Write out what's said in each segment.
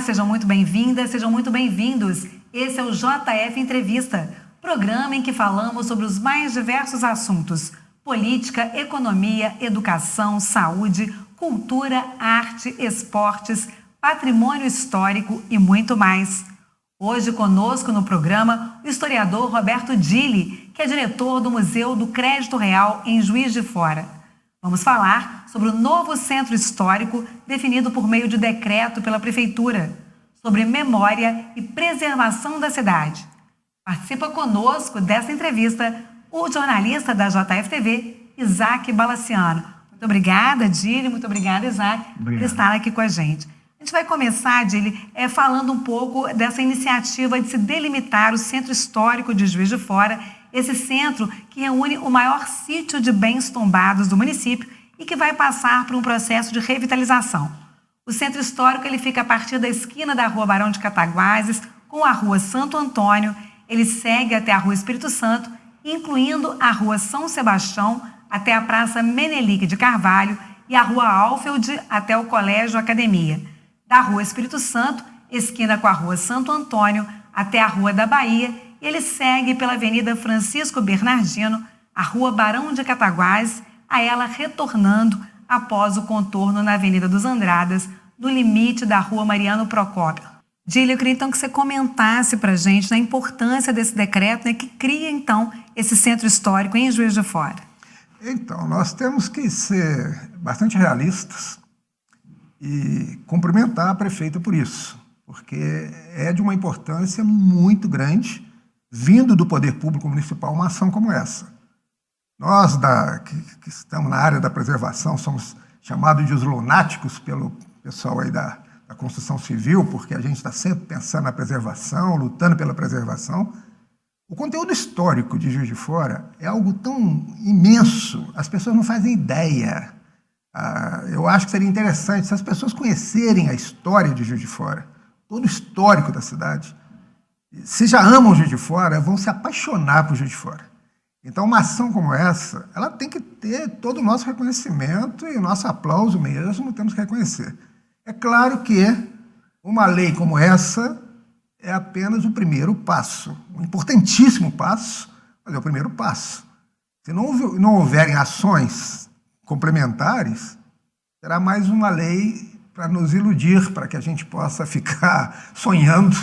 sejam muito bem-vindas, sejam muito bem-vindos. Esse é o JF Entrevista, programa em que falamos sobre os mais diversos assuntos: política, economia, educação, saúde, cultura, arte, esportes, patrimônio histórico e muito mais. Hoje conosco no programa o historiador Roberto Dilli, que é diretor do Museu do Crédito Real em Juiz de Fora. Vamos falar sobre o novo centro histórico definido por meio de decreto pela Prefeitura, sobre memória e preservação da cidade. Participa conosco dessa entrevista o jornalista da JF-TV, Isaac Balaciano. Muito obrigada, Dilli, muito obrigada, Isaac, por estar aqui com a gente. A gente vai começar, Dilli, falando um pouco dessa iniciativa de se delimitar o Centro Histórico de Juiz de Fora, esse centro que reúne o maior sítio de bens tombados do município e que vai passar por um processo de revitalização. O Centro Histórico ele fica a partir da esquina da Rua Barão de Cataguases com a Rua Santo Antônio, ele segue até a Rua Espírito Santo, incluindo a Rua São Sebastião até a Praça Menelik de Carvalho e a Rua Alfeld até o Colégio Academia. Da Rua Espírito Santo, esquina com a Rua Santo Antônio até a Rua da Bahia, e ele segue pela Avenida Francisco Bernardino, a Rua Barão de Cataguases, a ela retornando após o contorno na Avenida dos Andradas, no limite da Rua Mariano Procópio. Dilli, eu queria então que você comentasse para a gente a importância desse decreto, né, que cria então esse centro histórico em Juiz de Fora. Então, nós temos que ser bastante realistas e cumprimentar a prefeita por isso, porque é de uma importância muito grande, vindo do poder público municipal, uma ação como essa. Nós, que estamos na área da preservação, somos chamados de os lunáticos pelo pessoal aí da construção civil, porque a gente está sempre pensando na preservação, lutando pela preservação. O conteúdo histórico de Juiz de Fora é algo tão imenso, as pessoas não fazem ideia. Eu acho que seria interessante se as pessoas conhecerem a história de Juiz de Fora, todo o histórico da cidade. Se já amam Juiz de Fora, vão se apaixonar por Juiz de Fora. Então, uma ação como essa, ela tem que ter todo o nosso reconhecimento e o nosso aplauso mesmo, temos que reconhecer. É claro que uma lei como essa é apenas o primeiro passo, um importantíssimo passo, mas é o primeiro passo. Se não houverem ações complementares, será mais uma lei para nos iludir, para que a gente possa ficar sonhando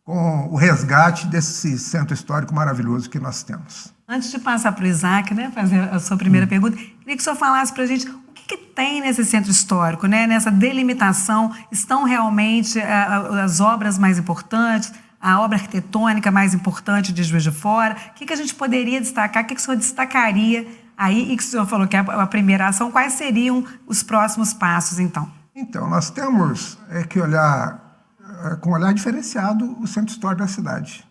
com o resgate desse centro histórico maravilhoso que nós temos. Antes de passar para o Isaac, né, fazer a sua primeira pergunta, queria que o senhor falasse para a gente o que tem nesse centro histórico, né, nessa delimitação. Estão realmente as obras mais importantes, a obra arquitetônica mais importante de Juiz de Fora? O que a gente poderia destacar? O que o senhor destacaria aí? E que o senhor falou que é a primeira ação, quais seriam os próximos passos, então? Então, nós temos que olhar com um olhar diferenciado o centro histórico da cidade.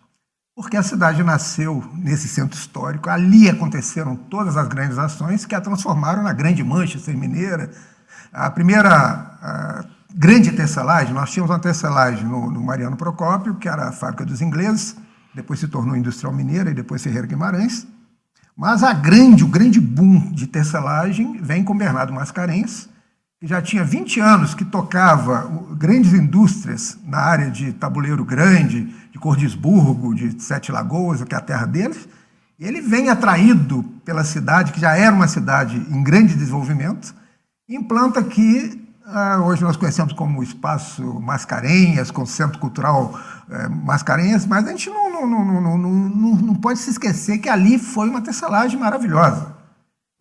Porque a cidade nasceu nesse centro histórico, ali aconteceram todas as grandes ações que a transformaram na grande Manchester mineira. A primeira grande tecelagem, nós tínhamos uma tecelagem no Mariano Procópio, que era a fábrica dos ingleses, depois se tornou Industrial Mineira e depois Ferreira Guimarães. Mas o grande boom de tecelagem vem com Bernardo Mascarenhas, que já tinha 20 anos que tocava grandes indústrias na área de Tabuleiro Grande, de Cordisburgo, de Sete Lagoas, que é a terra deles. E ele vem atraído pela cidade, que já era uma cidade em grande desenvolvimento, e implanta aqui, hoje nós conhecemos como Espaço Mascarenhas, com o Centro Cultural Mascarenhas, mas a gente não pode se esquecer que ali foi uma tecelagem maravilhosa.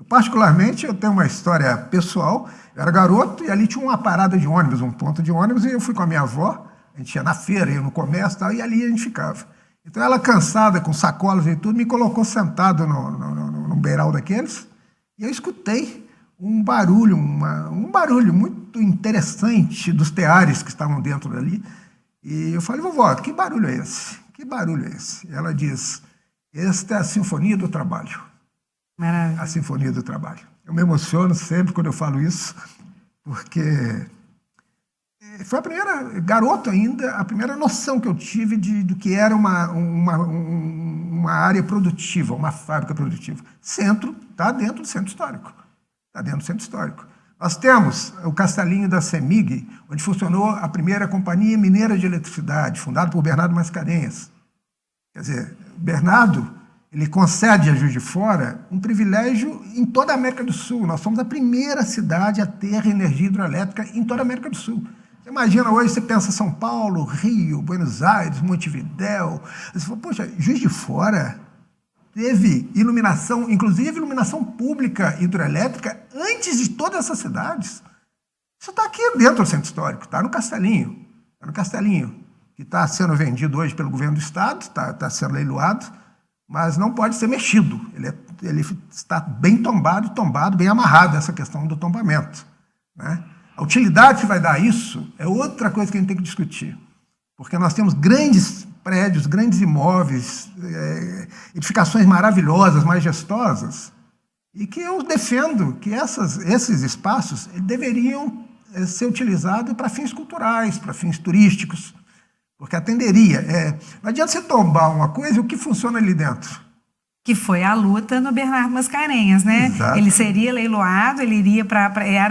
Particularmente, eu tenho uma história pessoal. Eu era garoto e ali tinha uma parada de ônibus, um ponto de ônibus, e eu fui com a minha avó, a gente ia na feira, ia no comércio e tal, e ali a gente ficava. Então ela, cansada, com sacolas e tudo, me colocou sentado no beiral daqueles, e eu escutei um barulho muito interessante dos teares que estavam dentro dali. E eu falei: vovó, que barulho é esse? Que barulho é esse? E ela diz: esta é a Sinfonia do Trabalho. Maravilha. A Sinfonia do Trabalho. Eu me emociono sempre quando eu falo isso, porque foi a primeira, garoto ainda, a primeira noção que eu tive do que era uma área produtiva, uma fábrica produtiva. Centro está dentro do centro histórico. Está dentro do centro histórico. Nós temos o Castelinho da CEMIG, onde funcionou a primeira companhia mineira de eletricidade, fundada por Bernardo Mascarenhas. Quer dizer, Bernardo, ele concede a Juiz de Fora um privilégio em toda a América do Sul. Nós somos a primeira cidade a ter energia hidrelétrica em toda a América do Sul. Você imagina hoje, você pensa São Paulo, Rio, Buenos Aires, Montevidéu. Você fala, poxa, Juiz de Fora teve iluminação, inclusive iluminação pública hidrelétrica, antes de todas essas cidades. Isso está aqui dentro do centro histórico, está no Castelinho. Está no Castelinho, que está sendo vendido hoje pelo governo do Estado, está sendo leiloado, mas não pode ser mexido. Ele está bem tombado, bem amarrado, essa questão do tombamento, né? A utilidade que vai dar isso é outra coisa que a gente tem que discutir, porque nós temos grandes prédios, grandes imóveis, edificações maravilhosas, majestosas, e que eu defendo que esses espaços deveriam ser utilizados para fins culturais, para fins turísticos, porque atenderia. Não adianta você tombar uma coisa e o que funciona ali dentro. Que foi a luta no Bernardo Mascarenhas, né? Exato. Ele seria leiloado, ele iria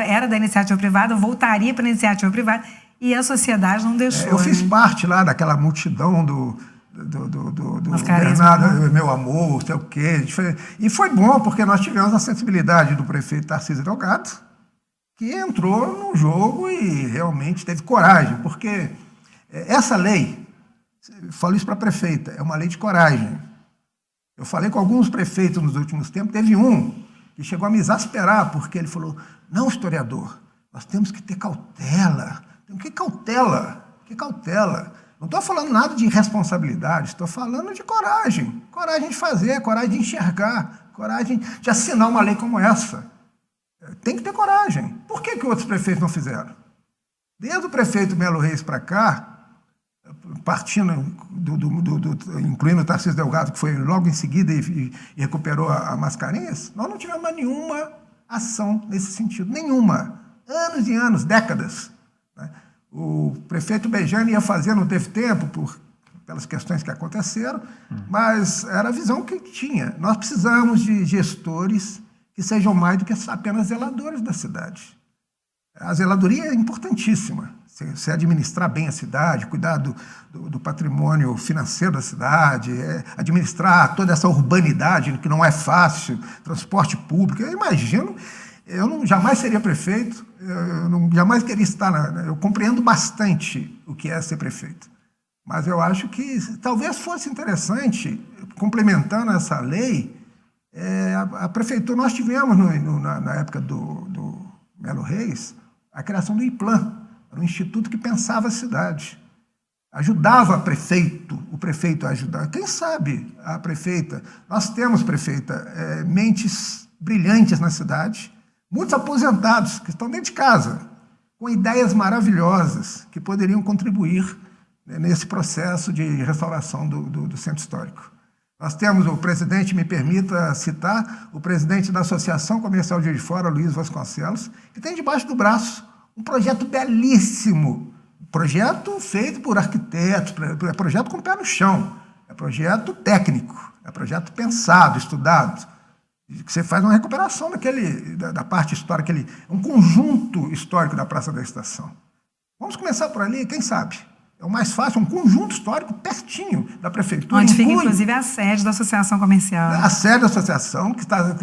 era da iniciativa privada, voltaria para a iniciativa privada, e a sociedade não deixou. Eu fiz parte lá daquela multidão do Bernardo, meu amor, sei o quê. E foi bom, porque nós tivemos a sensibilidade do prefeito Tarcísio Delgado, que entrou no jogo e realmente teve coragem, porque essa lei, falo isso para a prefeita, é uma lei de coragem. Eu falei com alguns prefeitos nos últimos tempos, teve um que chegou a me exasperar, porque ele falou, não, historiador, nós temos que ter cautela. Que cautela? Que cautela? Não estou falando nada de irresponsabilidade, estou falando de coragem. Coragem de fazer, coragem de enxergar, coragem de assinar uma lei como essa. Tem que ter coragem. Por que outros prefeitos não fizeram? Desde o prefeito Melo Reis para cá, partindo, incluindo o Tarcísio Delgado, que foi logo em seguida e recuperou a Mascarenhas, nós não tivemos mais nenhuma ação nesse sentido. Nenhuma. Anos e anos, décadas. Né? O prefeito Beijani ia fazer, não teve tempo, pelas questões que aconteceram, mas era a visão que tinha. Nós precisamos de gestores que sejam mais do que apenas zeladores da cidade. A zeladoria é importantíssima. Você administrar bem a cidade, cuidar do patrimônio financeiro da cidade, administrar toda essa urbanidade, que não é fácil, transporte público. Eu imagino, jamais seria prefeito, jamais queria estar... Eu compreendo bastante o que é ser prefeito. Mas eu acho que talvez fosse interessante, complementando essa lei, a prefeitura... Nós tivemos, na época do Melo Reis, a criação do IPLAN, era um instituto que pensava a cidade. Ajudava o prefeito a ajudar. Quem sabe a prefeita... Nós temos, prefeita, mentes brilhantes na cidade, muitos aposentados que estão dentro de casa, com ideias maravilhosas que poderiam contribuir, né, nesse processo de restauração do centro histórico. Nós temos o presidente, me permita citar, o presidente da Associação Comercial de Juiz de Fora, Luiz Vasconcelos, que tem debaixo do braço um projeto belíssimo, projeto feito por arquitetos, é projeto com o pé no chão, é projeto técnico, é projeto pensado, estudado, que você faz uma recuperação da parte histórica, um conjunto histórico da Praça da Estação. Vamos começar por ali, quem sabe? É o mais fácil, um conjunto histórico pertinho da prefeitura. Onde fica, inclusive, a sede da Associação Comercial. A sede da associação, que está...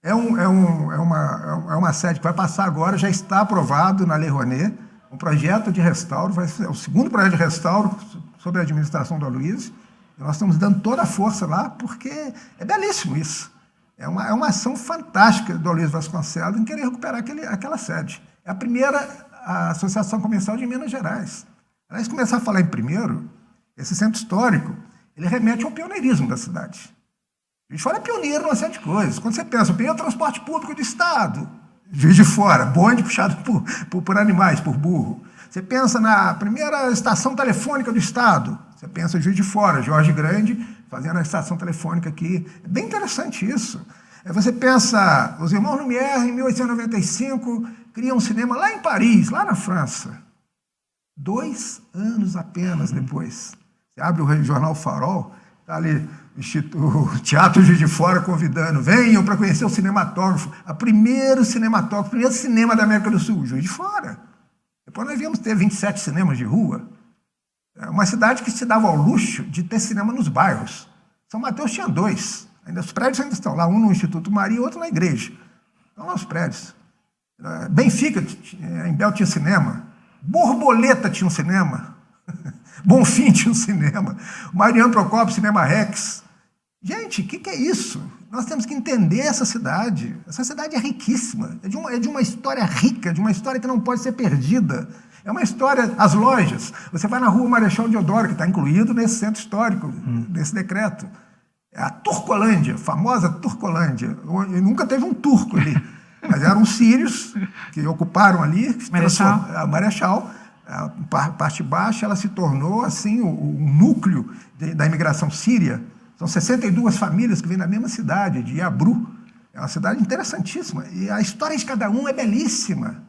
É uma sede que vai passar agora, já está aprovado na Lei Rouanet, um projeto de restauro, vai ser o segundo projeto de restauro sobre a administração do Aloysio. Nós estamos dando toda a força lá, porque é belíssimo isso. É uma ação fantástica do Aloysio Vasconcelos em querer recuperar aquela sede. É a primeira associação comercial de Minas Gerais. Aliás, começar a falar em primeiro, esse centro histórico, ele remete ao pioneirismo da cidade. A gente fala pioneiro numa série de coisas. Quando você pensa, o primeiro transporte público do Estado, Juiz de Fora, bonde puxado por animais, por burro. Você pensa na primeira estação telefônica do Estado, você pensa Juiz de Fora, Jorge Grande, fazendo a estação telefônica aqui. É bem interessante isso. Você pensa, os irmãos Lumière, em 1895, criam um cinema lá em Paris, lá na França. 2 anos apenas depois. Você abre o jornal Farol, está ali o Teatro Juiz de Fora convidando, venham para conhecer o cinematógrafo, o primeiro cinema da América do Sul, Juiz de Fora. Depois nós viemos ter 27 cinemas de rua. É uma cidade que se dava ao luxo de ter cinema nos bairros. São Mateus tinha 2. Os prédios ainda estão lá, um no Instituto Maria e outro na igreja. Estão lá os prédios. Benfica, em Bel tinha cinema. Borboleta tinha um cinema. Bonfim tinha um cinema. Mariano Procópio, Cinema Rex. Gente, o que é isso? Nós temos que entender essa cidade. Essa cidade é riquíssima. É de uma história rica, de uma história que não pode ser perdida. É uma história, as lojas. Você vai na rua Marechal Deodoro, que está incluído nesse centro histórico, nesse decreto. É a Turcolândia, a famosa Turcolândia. Nunca teve um turco ali, mas eram sírios que ocuparam ali. A Marechal, a parte baixa, ela se tornou assim o núcleo da imigração síria. São 62 famílias que vêm da mesma cidade, de Iabru. É uma cidade interessantíssima. E a história de cada um é belíssima.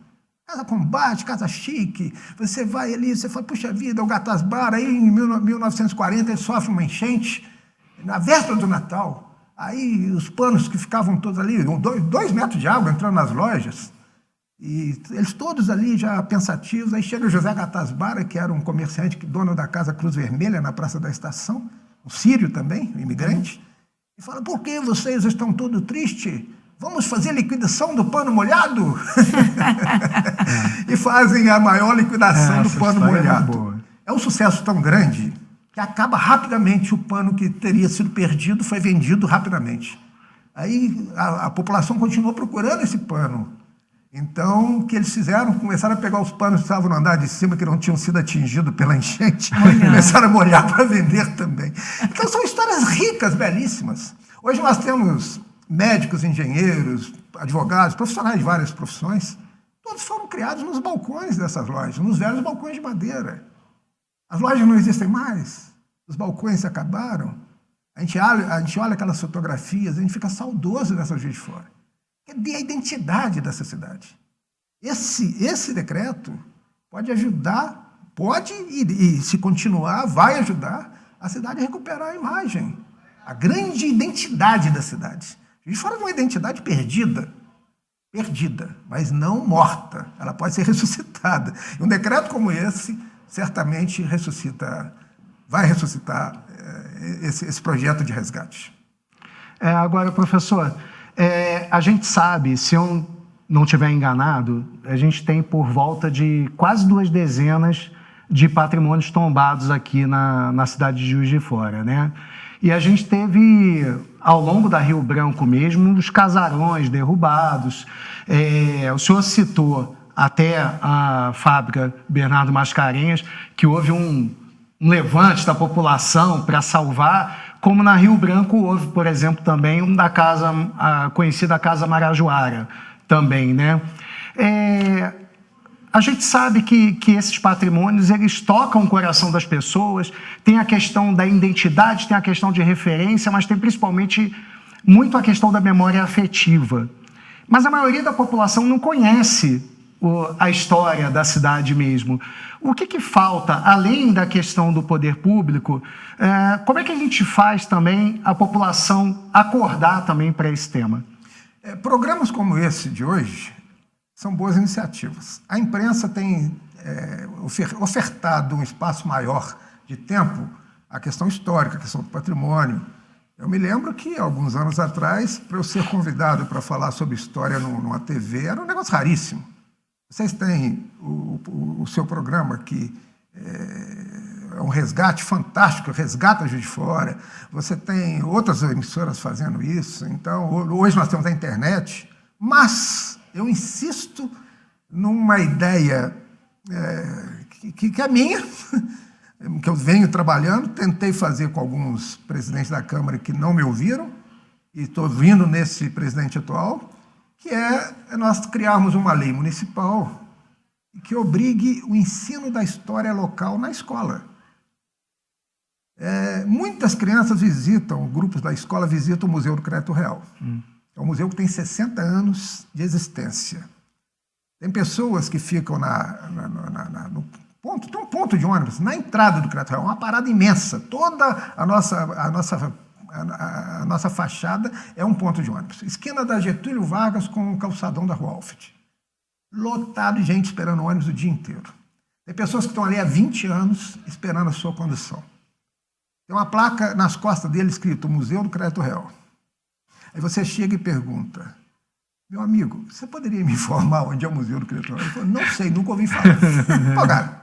Casa Combate, Casa Chique, você vai ali, você fala, puxa vida, o Gatasbar, aí em 1940 ele sofre uma enchente, na véspera do Natal, aí os panos que ficavam todos ali, 2 metros de água entrando nas lojas, e eles todos ali já pensativos, aí chega o José Gatasbara, que era um comerciante, dono da Casa Cruz Vermelha, na Praça da Estação, um sírio também, um imigrante, e fala, por que vocês estão todos tristes? Vamos fazer liquidação do pano molhado? E fazem a maior liquidação do pano molhado. É um sucesso tão grande que acaba rapidamente. O pano que teria sido perdido foi vendido rapidamente. Aí a população continuou procurando esse pano. Então, o que eles fizeram? Começaram a pegar os panos que estavam no andar de cima, que não tinham sido atingidos pela enchente, começaram a molhar para vender também. Então, são histórias ricas, belíssimas. Hoje nós temos médicos, engenheiros, advogados, profissionais de várias profissões, todos foram criados nos balcões dessas lojas, nos velhos balcões de madeira. As lojas não existem mais, os balcões se acabaram. A gente olha aquelas fotografias, a gente fica saudoso dessa Juiz de Fora. É a identidade dessa cidade. Esse decreto pode ajudar, e se continuar, vai ajudar a cidade a recuperar a imagem, a grande identidade da cidade. Juiz de Fora é uma identidade perdida, mas não morta. Ela pode ser ressuscitada. E um decreto como esse certamente vai ressuscitar esse projeto de resgate. Agora, professor, a gente sabe, se eu não estiver enganado, a gente tem por volta de quase 2 dezenas de patrimônios tombados aqui na cidade de Juiz de Fora, né? E a gente teve, ao longo da Rio Branco mesmo, os casarões derrubados. O senhor citou até a fábrica Bernardo Mascarenhas, que houve um levante da população para salvar, como na Rio Branco houve, por exemplo, também a conhecida Casa Marajoara, também, né? A gente sabe que esses patrimônios, eles tocam o coração das pessoas, tem a questão da identidade, tem a questão de referência, mas tem principalmente muito a questão da memória afetiva. Mas a maioria da população não conhece a história da cidade mesmo. O que falta, além da questão do poder público, como é que a gente faz também a população acordar também para esse tema? Programas como esse de hoje são boas iniciativas. A imprensa tem ofertado um espaço maior de tempo à questão histórica, à questão do patrimônio. Eu me lembro que, alguns anos atrás, para eu ser convidado para falar sobre história numa TV, era um negócio raríssimo. Vocês têm o seu programa, que é um resgate fantástico, resgata a Juiz de Fora. Você tem outras emissoras fazendo isso. Então, hoje nós temos a internet, mas eu insisto numa ideia que é minha, que eu venho trabalhando, tentei fazer com alguns presidentes da Câmara que não me ouviram, e estou vindo nesse presidente atual, que é nós criarmos uma lei municipal que obrigue o ensino da história local na escola. Muitas crianças grupos da escola visitam o Museu do Crédito Real. É um museu que tem 60 anos de existência. Tem pessoas que ficam no ponto, tem um ponto de ônibus na entrada do Crédito Real, uma parada imensa. Toda a nossa A nossa fachada é um ponto de ônibus. Esquina da Getúlio Vargas com o calçadão da Rua Alfred. Lotado de gente esperando o ônibus o dia inteiro. Tem pessoas que estão ali há 20 anos esperando a sua condução. Tem uma placa nas costas dele escrito Museu do Crédito Real. Aí você chega e pergunta, meu amigo, você poderia me informar onde é o Museu do Crédito Real? Ele falou, não sei, nunca ouvi falar. Pô, cara,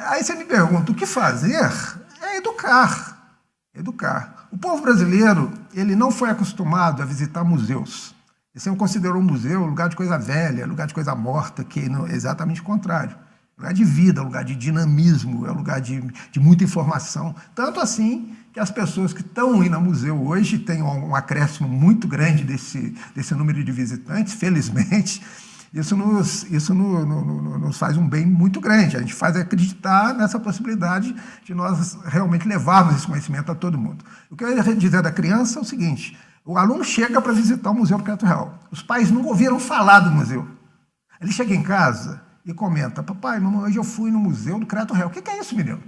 aí você me pergunta, o que fazer é educar. Educar. O povo brasileiro, ele não foi acostumado a visitar museus. Ele sempre considerou um museu lugar de coisa velha, lugar de coisa morta, que não, é exatamente o contrário. Lugar de vida, lugar de dinamismo, é lugar de muita informação. Tanto assim que as pessoas que estão indo ao museu hoje têm um acréscimo muito grande desse número de visitantes, felizmente. Isso nos faz um bem muito grande. A gente faz acreditar nessa possibilidade de nós realmente levarmos esse conhecimento a todo mundo. O que eu ia dizer da criança é o seguinte, o aluno chega para visitar o Museu do Crédito Real. Os pais nunca ouviram falar do museu. Ele chega em casa e comenta, papai, mamãe, hoje eu fui no Museu do Crédito Real. O que é isso, menino?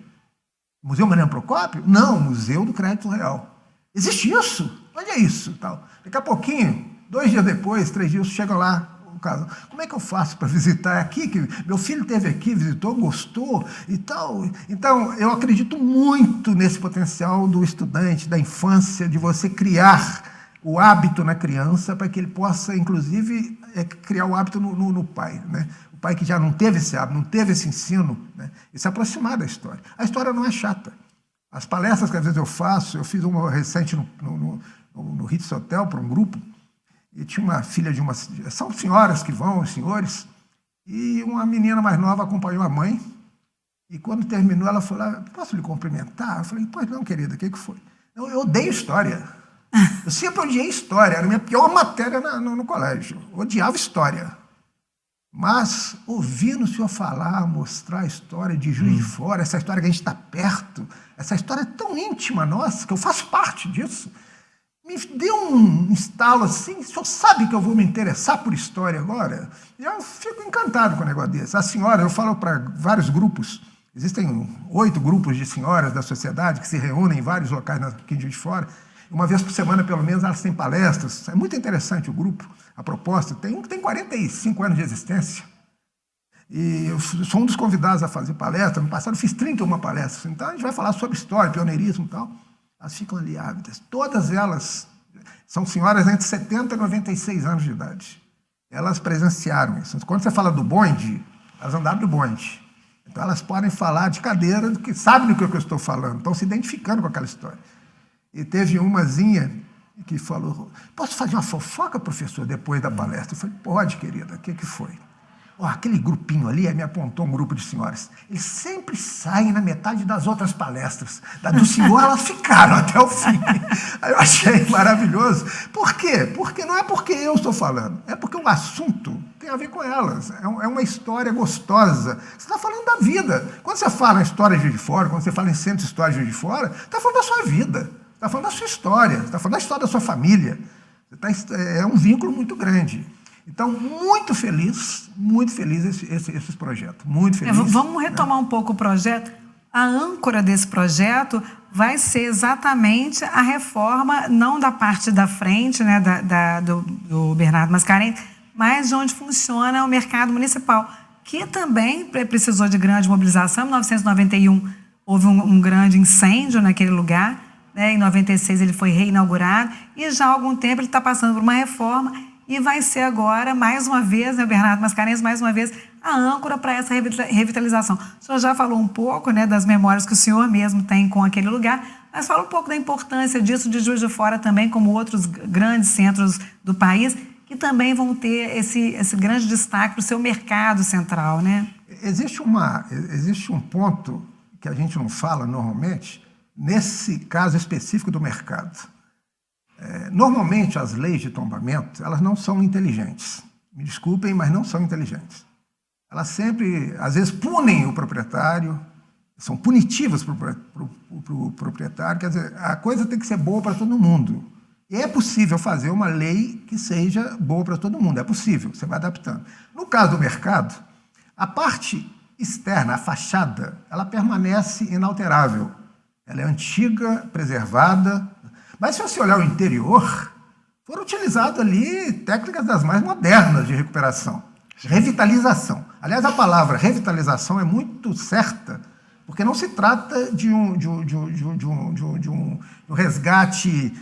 Museu Mariano Procópio? Não, Museu do Crédito Real. Existe isso? Onde é isso? Tal. Daqui a pouquinho, 2 dias depois, 3 dias, chega lá, como é que eu faço para visitar aqui? Que meu filho esteve aqui, visitou, gostou e tal. Então, eu acredito muito nesse potencial do estudante, da infância, de você criar o hábito na criança para que ele possa, inclusive, criar o hábito no pai, né? O pai que já não teve esse hábito, não teve esse ensino, né? E se aproximar da história. A história não é chata. As palestras que às vezes eu faço, eu fiz uma recente no Ritz Hotel para um grupo, e tinha uma filha de uma... São senhoras que vão, os senhores, e uma menina mais nova acompanhou a mãe, e quando terminou, ela falou, posso lhe cumprimentar? Eu falei, pois não, querida, o que foi? Eu odeio história. Eu sempre odiei história, era a minha pior matéria no colégio. Eu odiava história. Mas ouvindo o senhor falar, mostrar a história de Juiz de Fora, essa história que a gente está perto, essa história tão íntima nossa, que eu faço parte disso, me deu um estalo assim, o senhor sabe que eu vou me interessar por história agora? E eu fico encantado com um negócio desse. As senhoras, eu falo para vários grupos, existem 8 grupos de senhoras da sociedade que se reúnem em vários locais aqui em Juiz de Fora. Uma vez por semana, pelo menos, elas têm palestras. É muito interessante o grupo, a proposta. Tem um que tem 45 anos de existência. E eu sou um dos convidados a fazer palestra. No passado, eu fiz 31 palestras. Então, a gente vai falar sobre história, pioneirismo e tal. Elas ficam ali ávidas. Todas elas são senhoras entre 70 e 96 anos de idade. Elas presenciaram isso. Quando você fala do bonde, elas andaram do bonde. Então, elas podem falar de cadeira, que sabem do que eu estou falando, estão se identificando com aquela história. E teve umazinha que falou, posso fazer uma fofoca, professor, depois da palestra? Eu falei, pode, querida, o que foi? Aquele grupinho ali, me apontou um grupo de senhoras, eles sempre saem na metade das outras palestras. Da do senhor, elas ficaram até o fim. Aí eu achei maravilhoso. Por quê? Porque não é porque eu estou falando, é porque o assunto tem a ver com elas. É uma história gostosa. Você está falando da vida. Quando você fala em história de Juiz de Fora, quando você fala em centro de história de Juiz de Fora, está falando da sua vida. Está falando da sua história, está falando da história da sua família. É um vínculo muito grande. Então, muito feliz esse projeto. Muito feliz. Vamos retomar um pouco o projeto. A âncora desse projeto vai ser exatamente a reforma, não da parte da frente, né, do Bernardo Mascarenhas, mas de onde funciona o mercado municipal, que também precisou de grande mobilização. Em 1991, houve um grande incêndio naquele lugar. Em 96 ele foi reinaugurado e já há algum tempo ele está passando por uma reforma e vai ser agora, mais uma vez, né, Bernardo Mascarenhas, mais uma vez, a âncora para essa revitalização. O senhor já falou um pouco, né, das memórias que o senhor mesmo tem com aquele lugar, mas fala um pouco da importância disso de Juiz de Fora também, como outros grandes centros do país, que também vão ter esse grande destaque para o seu mercado central, né? Existe um ponto que a gente não fala normalmente, nesse caso específico do mercado. Normalmente, as leis de tombamento, elas não são inteligentes. Me desculpem, mas não são inteligentes. Elas sempre, às vezes, punem o proprietário, são punitivas para o proprietário, quer dizer, a coisa tem que ser boa para todo mundo. E é possível fazer uma lei que seja boa para todo mundo, é possível, você vai adaptando. No caso do mercado, a parte externa, a fachada, ela permanece inalterável. Ela é antiga, preservada. Mas se você olhar o interior, foram utilizadas ali técnicas das mais modernas de recuperação. Revitalização. Aliás, a palavra revitalização é muito certa, porque não se trata de um resgate,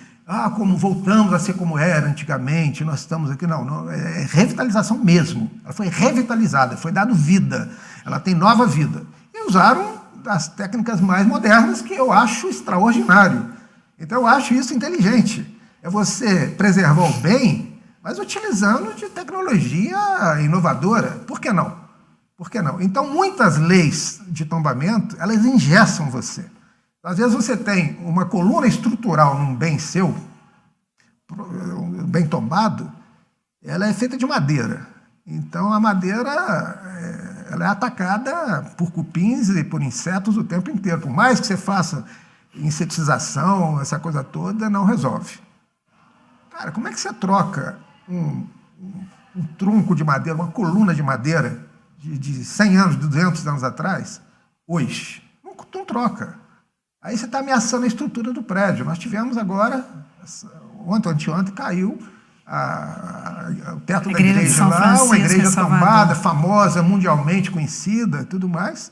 como voltamos a ser como era antigamente, nós estamos aqui. Não, é revitalização mesmo. Ela foi revitalizada, foi dada vida, ela tem nova vida. E usaram as técnicas mais modernas, que eu acho extraordinário. Então, eu acho isso inteligente. É você preservar o bem, mas utilizando de tecnologia inovadora. Por que não? Por que não? Então, muitas leis de tombamento, elas engessam você. Às vezes você tem uma coluna estrutural num bem seu, um bem tombado, ela é feita de madeira. Então, a madeira ela é atacada por cupins e por insetos o tempo inteiro. Por mais que você faça insetização, essa coisa toda, não resolve. Cara, como é que você troca um tronco de madeira, uma coluna de madeira de 100 anos, 200 anos atrás, hoje? Não troca. Aí você está ameaçando a estrutura do prédio. Nós tivemos agora, ontem ou anteontem, caiu o teto da igreja lá, uma igreja tombada, famosa, mundialmente conhecida, tudo mais.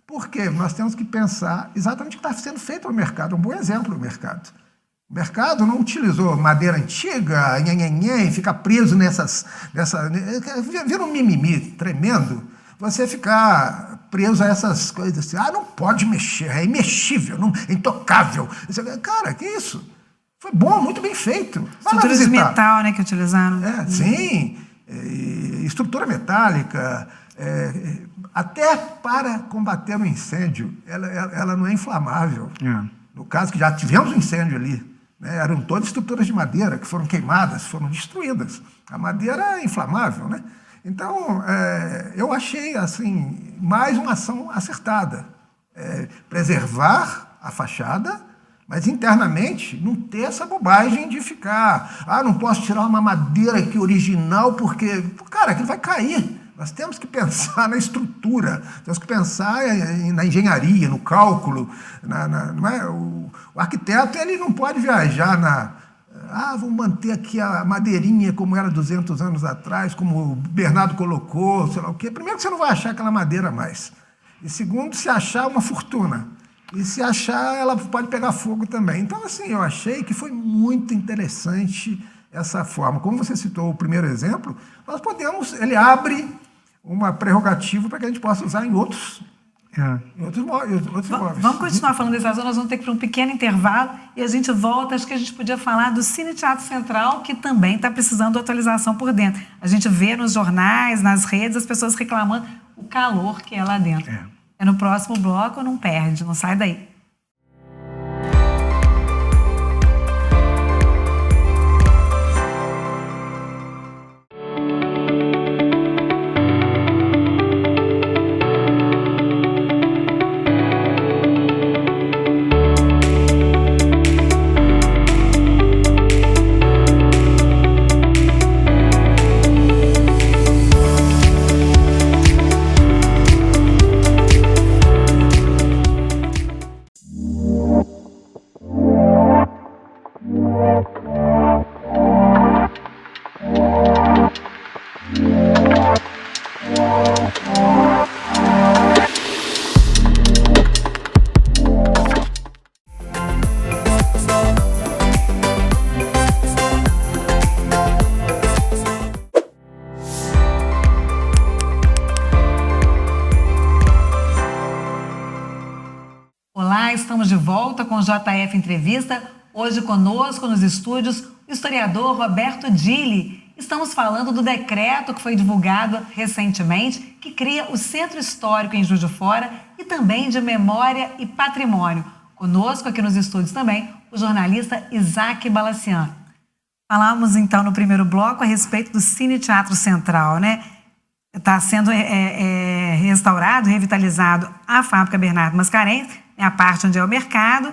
Por quê? Nós temos que pensar exatamente o que está sendo feito no mercado. Um bom exemplo do mercado. O mercado não utilizou madeira antiga, e fica preso vira um mimimi tremendo. Você ficar preso a essas coisas assim, não pode mexer, é imexível, é intocável. Cara, que isso? Foi bom, muito bem feito. Estruturas de metal, né, que utilizaram. Sim, estrutura metálica, até para combater um incêndio, ela não é inflamável. No caso que já tivemos um incêndio ali, né, eram todas estruturas de madeira que foram queimadas, foram destruídas. A madeira é inflamável, né? Então, eu achei assim mais uma ação acertada. Preservar a fachada, mas internamente não ter essa bobagem de ficar, não posso tirar uma madeira aqui original porque, cara, aquilo vai cair. Nós temos que pensar na estrutura, temos que pensar na engenharia, no cálculo. O arquiteto ele não pode viajar vamos manter aqui a madeirinha como era 200 anos atrás, como o Bernardo colocou, sei lá o quê. Primeiro que você não vai achar aquela madeira mais. E segundo, se achar uma fortuna. E se achar, ela pode pegar fogo também. Então, assim, eu achei que foi muito interessante essa forma. Como você citou o primeiro exemplo, ele abre uma prerrogativa para que a gente possa usar em outros imóveis. Vamos continuar falando desse assunto, nós vamos ter que ir para um pequeno intervalo e a gente volta. Acho que a gente podia falar do Cine Teatro Central, que também está precisando de atualização por dentro. A gente vê nos jornais, nas redes, as pessoas reclamando o calor que é lá dentro. É no próximo bloco, não perde, não sai daí. Estamos de volta com o JF Entrevista. Hoje conosco nos estúdios o historiador Roberto Dilli. Estamos falando do decreto que foi divulgado recentemente, que cria o Centro Histórico em Juiz de Fora e também de Memória e Patrimônio. Conosco aqui nos estúdios também o jornalista Isaac Balacian. Falamos então no primeiro bloco a respeito do Cine Teatro Central, né? Está sendo restaurado, revitalizado a Fábrica Bernardo Mascarenhas, a parte onde é o mercado.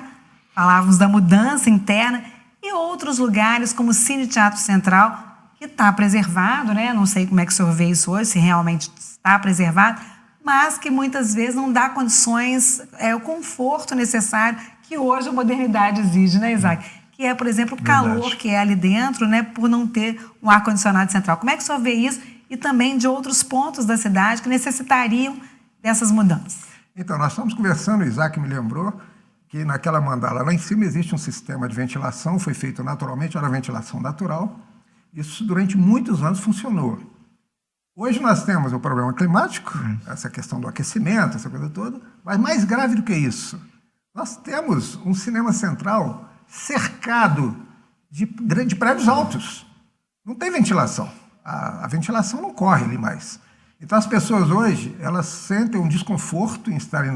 Falávamos da mudança interna e outros lugares como o Cine Teatro Central, que está preservado, né? Não sei como é que o senhor vê isso hoje, se realmente está preservado, mas que muitas vezes não dá condições, o conforto necessário que hoje a modernidade exige, né, Isaac? Que é, por exemplo, o calor Verdade. que é ali dentro, né, por não ter um ar-condicionado central. Como é que o senhor vê isso? E também de outros pontos da cidade que necessitariam dessas mudanças. Então, nós estamos conversando, o Isaac me lembrou, que naquela mandala lá em cima existe um sistema de ventilação, foi feito naturalmente, era ventilação natural. Isso durante muitos anos funcionou. Hoje nós temos o problema climático, essa questão do aquecimento, essa coisa toda, mas mais grave do que isso, nós temos um cinema central cercado de prédios altos. Não tem ventilação. A ventilação não corre ali mais. Então as pessoas hoje, elas sentem um desconforto em estarem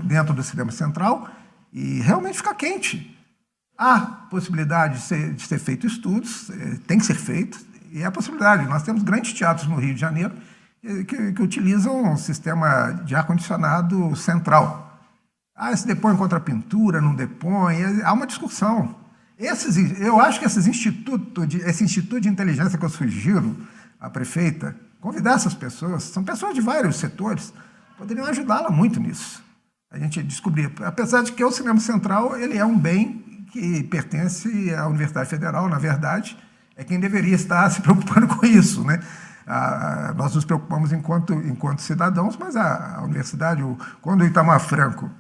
dentro do cinema central e realmente fica quente. Há possibilidade de ser feito estudos, tem que ser feito, e é a possibilidade. Nós temos grandes teatros no Rio de Janeiro que utilizam um sistema de ar-condicionado central. Se depõe contra a pintura, não depõe, há uma discussão. Eu acho que esse instituto de inteligência que eu sugiro à prefeita, convidar essas pessoas, são pessoas de vários setores, poderiam ajudá-la muito nisso. A gente descobrir, apesar de que o cinema central ele é um bem que pertence à Universidade Federal, na verdade, é quem deveria estar se preocupando com isso, né? Nós nos preocupamos enquanto cidadãos, mas a universidade, quando o Itamar Franco,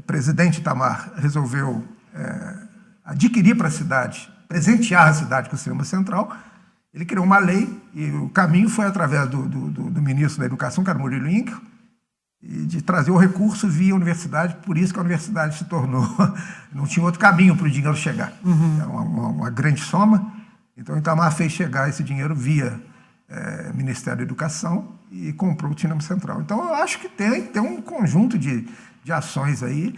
presidente Itamar, resolveu adquirir para a cidade, presentear a cidade com o cinema central, ele criou uma lei e o caminho foi através do ministro da Educação, que era Murilo Inck, e de trazer o recurso via universidade, por isso que a universidade se tornou... Não tinha outro caminho para o dinheiro chegar. É uma grande soma. Então, o Itamar fez chegar esse dinheiro via Ministério da Educação e comprou o cinema central. Então, eu acho que tem um conjunto de ações aí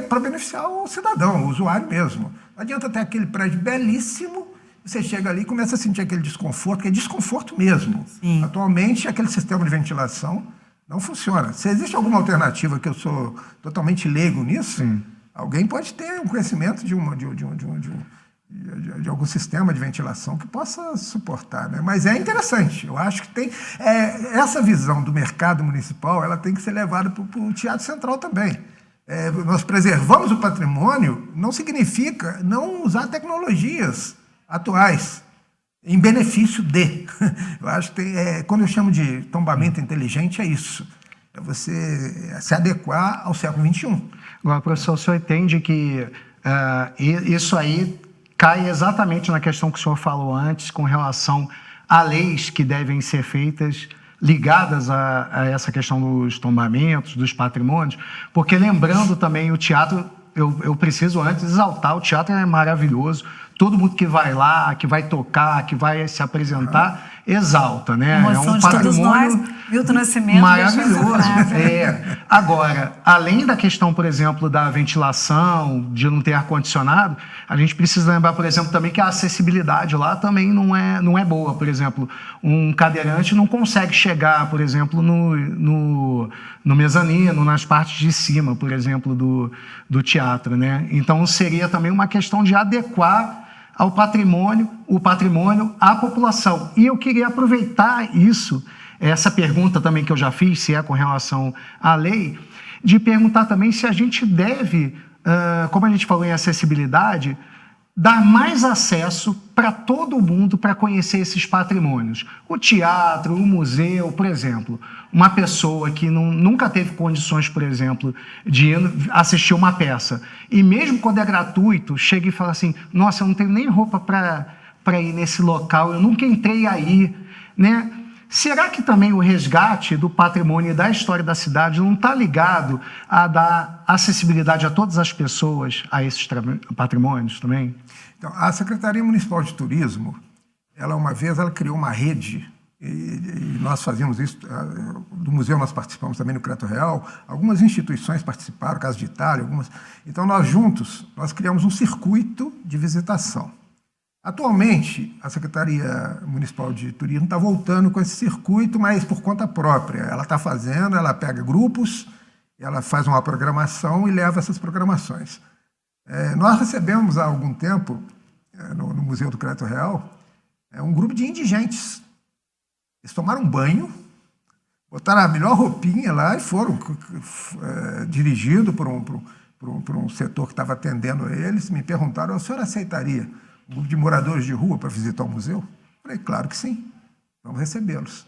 para beneficiar o cidadão, o usuário mesmo. Não adianta ter aquele prédio belíssimo, você chega ali e começa a sentir aquele desconforto, que é desconforto mesmo. Sim. Atualmente, aquele sistema de ventilação não funciona. Se existe alguma alternativa, que eu sou totalmente leigo nisso, alguém pode ter um conhecimento de algum sistema de ventilação que possa suportar, né? Mas é interessante. Eu acho que tem essa visão do mercado municipal, ela tem que ser levada para o Teatro Central também. Nós preservamos o patrimônio, não significa não usar tecnologias atuais em benefício de. Eu acho que quando eu chamo de tombamento inteligente, é isso. É você se adequar ao século XXI. Agora, professor, o senhor entende que isso aí cai exatamente na questão que o senhor falou antes, com relação a leis que devem ser feitas ligadas a essa questão dos tombamentos, dos patrimônios, porque lembrando também o teatro, eu preciso antes exaltar, o teatro é maravilhoso, todo mundo que vai lá, que vai tocar, que vai se apresentar, exalta, né? Emoção de todos nós, Milton Nascimento. Maravilhoso. Agora, além da questão, por exemplo, da ventilação, de não ter ar-condicionado, a gente precisa lembrar, por exemplo, também que a acessibilidade lá também não é boa. Por exemplo, um cadeirante não consegue chegar, por exemplo, no mezanino, nas partes de cima, por exemplo, do teatro, né? Então, seria também uma questão de adequar o patrimônio à população. E eu queria aproveitar isso, essa pergunta também que eu já fiz, se é com relação à lei, de perguntar também se a gente deve, como a gente falou em acessibilidade, dar mais acesso para todo mundo para conhecer esses patrimônios. O teatro, o museu, por exemplo. Uma pessoa que nunca teve condições, por exemplo, de assistir uma peça, e mesmo quando é gratuito, chega e fala assim, nossa, eu não tenho nem roupa para ir nesse local, eu nunca entrei aí, né? Será que também o resgate do patrimônio e da história da cidade não está ligado a dar acessibilidade a todas as pessoas a esses patrimônios também? Então, a Secretaria Municipal de Turismo, uma vez criou uma rede, e nós fazíamos isso, do museu nós participamos também no Creto Real, algumas instituições participaram, Casa de Itália, algumas. Então, nós juntos, nós criamos um circuito de visitação. Atualmente, a Secretaria Municipal de Turismo está voltando com esse circuito, mas por conta própria. Ela está fazendo, ela pega grupos, ela faz uma programação e leva essas programações. Nós recebemos há algum tempo, no Museu do Creto Real, um grupo de indigentes. Eles tomaram um banho, botaram a melhor roupinha lá e foram dirigidos por um setor que estava atendendo a eles, me perguntaram: o senhor aceitaria um grupo de moradores de rua para visitar o museu? Eu falei: claro que sim, vamos recebê-los.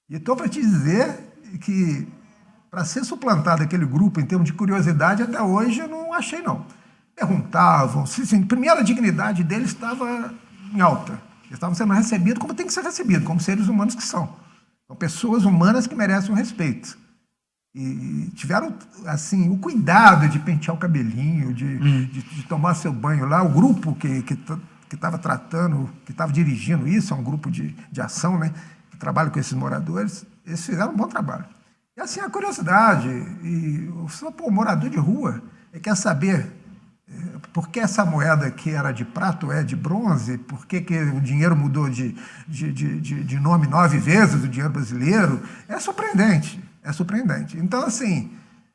E estou para te dizer que, para ser suplantado aquele grupo em termos de curiosidade, até hoje eu não achei, não. Perguntavam, primeiro a dignidade deles estava em alta. Eles estavam sendo recebidos como tem que ser recebido, como seres humanos que são. São pessoas humanas que merecem um respeito. E tiveram, assim, o cuidado de pentear o cabelinho, de tomar seu banho lá. O grupo que estava tratando, que estava dirigindo isso, é um grupo de ação, né, que trabalha com esses moradores, eles fizeram um bom trabalho. E assim, a curiosidade, o morador de rua quer saber por que essa moeda que era de prata é de bronze, por que o dinheiro mudou de nome 9 vezes, o dinheiro brasileiro. É surpreendente, é surpreendente. Então, assim,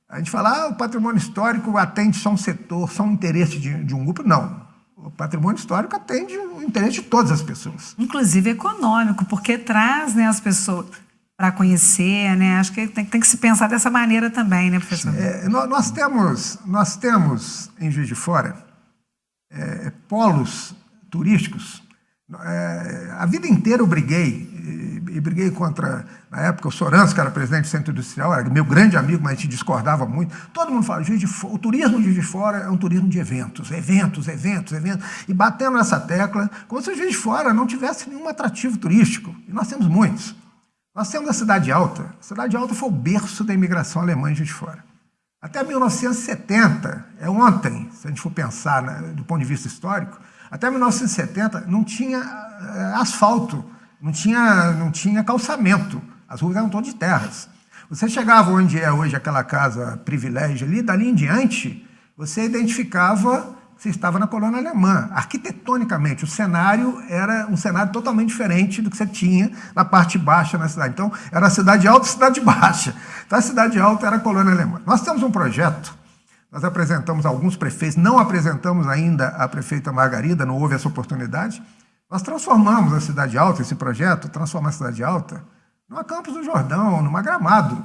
a gente fala, o patrimônio histórico atende só um setor, só um interesse de um grupo. Não. O patrimônio histórico atende o interesse de todas as pessoas. Inclusive econômico, porque traz, né, as pessoas para conhecer, né? Acho que tem que se pensar dessa maneira também, né, professor? Nós temos em Juiz de Fora polos turísticos. A vida inteira eu briguei contra, na época, o Soranço, que era presidente do Centro Industrial, era meu grande amigo, mas a gente discordava muito. Todo mundo fala, o turismo de Juiz de Fora é um turismo de eventos, e batendo nessa tecla, como se o Juiz de Fora não tivesse nenhum atrativo turístico. E nós temos muitos. Nós temos a Cidade Alta. A Cidade Alta foi o berço da imigração alemã em Juiz de Fora. Até 1970, ontem, se a gente for pensar, né, do ponto de vista histórico, até 1970 não tinha asfalto, não tinha calçamento. As ruas eram todas de terras. Você chegava onde é hoje aquela casa privilégio ali, dali em diante, você identificava que você estava na colônia alemã. Arquitetonicamente, o cenário era um cenário totalmente diferente do que você tinha na parte baixa da cidade. Então, era a Cidade Alta e a Cidade Baixa. Então, a Cidade Alta era a colônia alemã. Nós temos um projeto, nós apresentamos alguns prefeitos, não apresentamos ainda a prefeita Margarida, não houve essa oportunidade. Nós transformamos a Cidade Alta, esse projeto, transforma a Cidade Alta, numa Campos do Jordão, numa Gramado,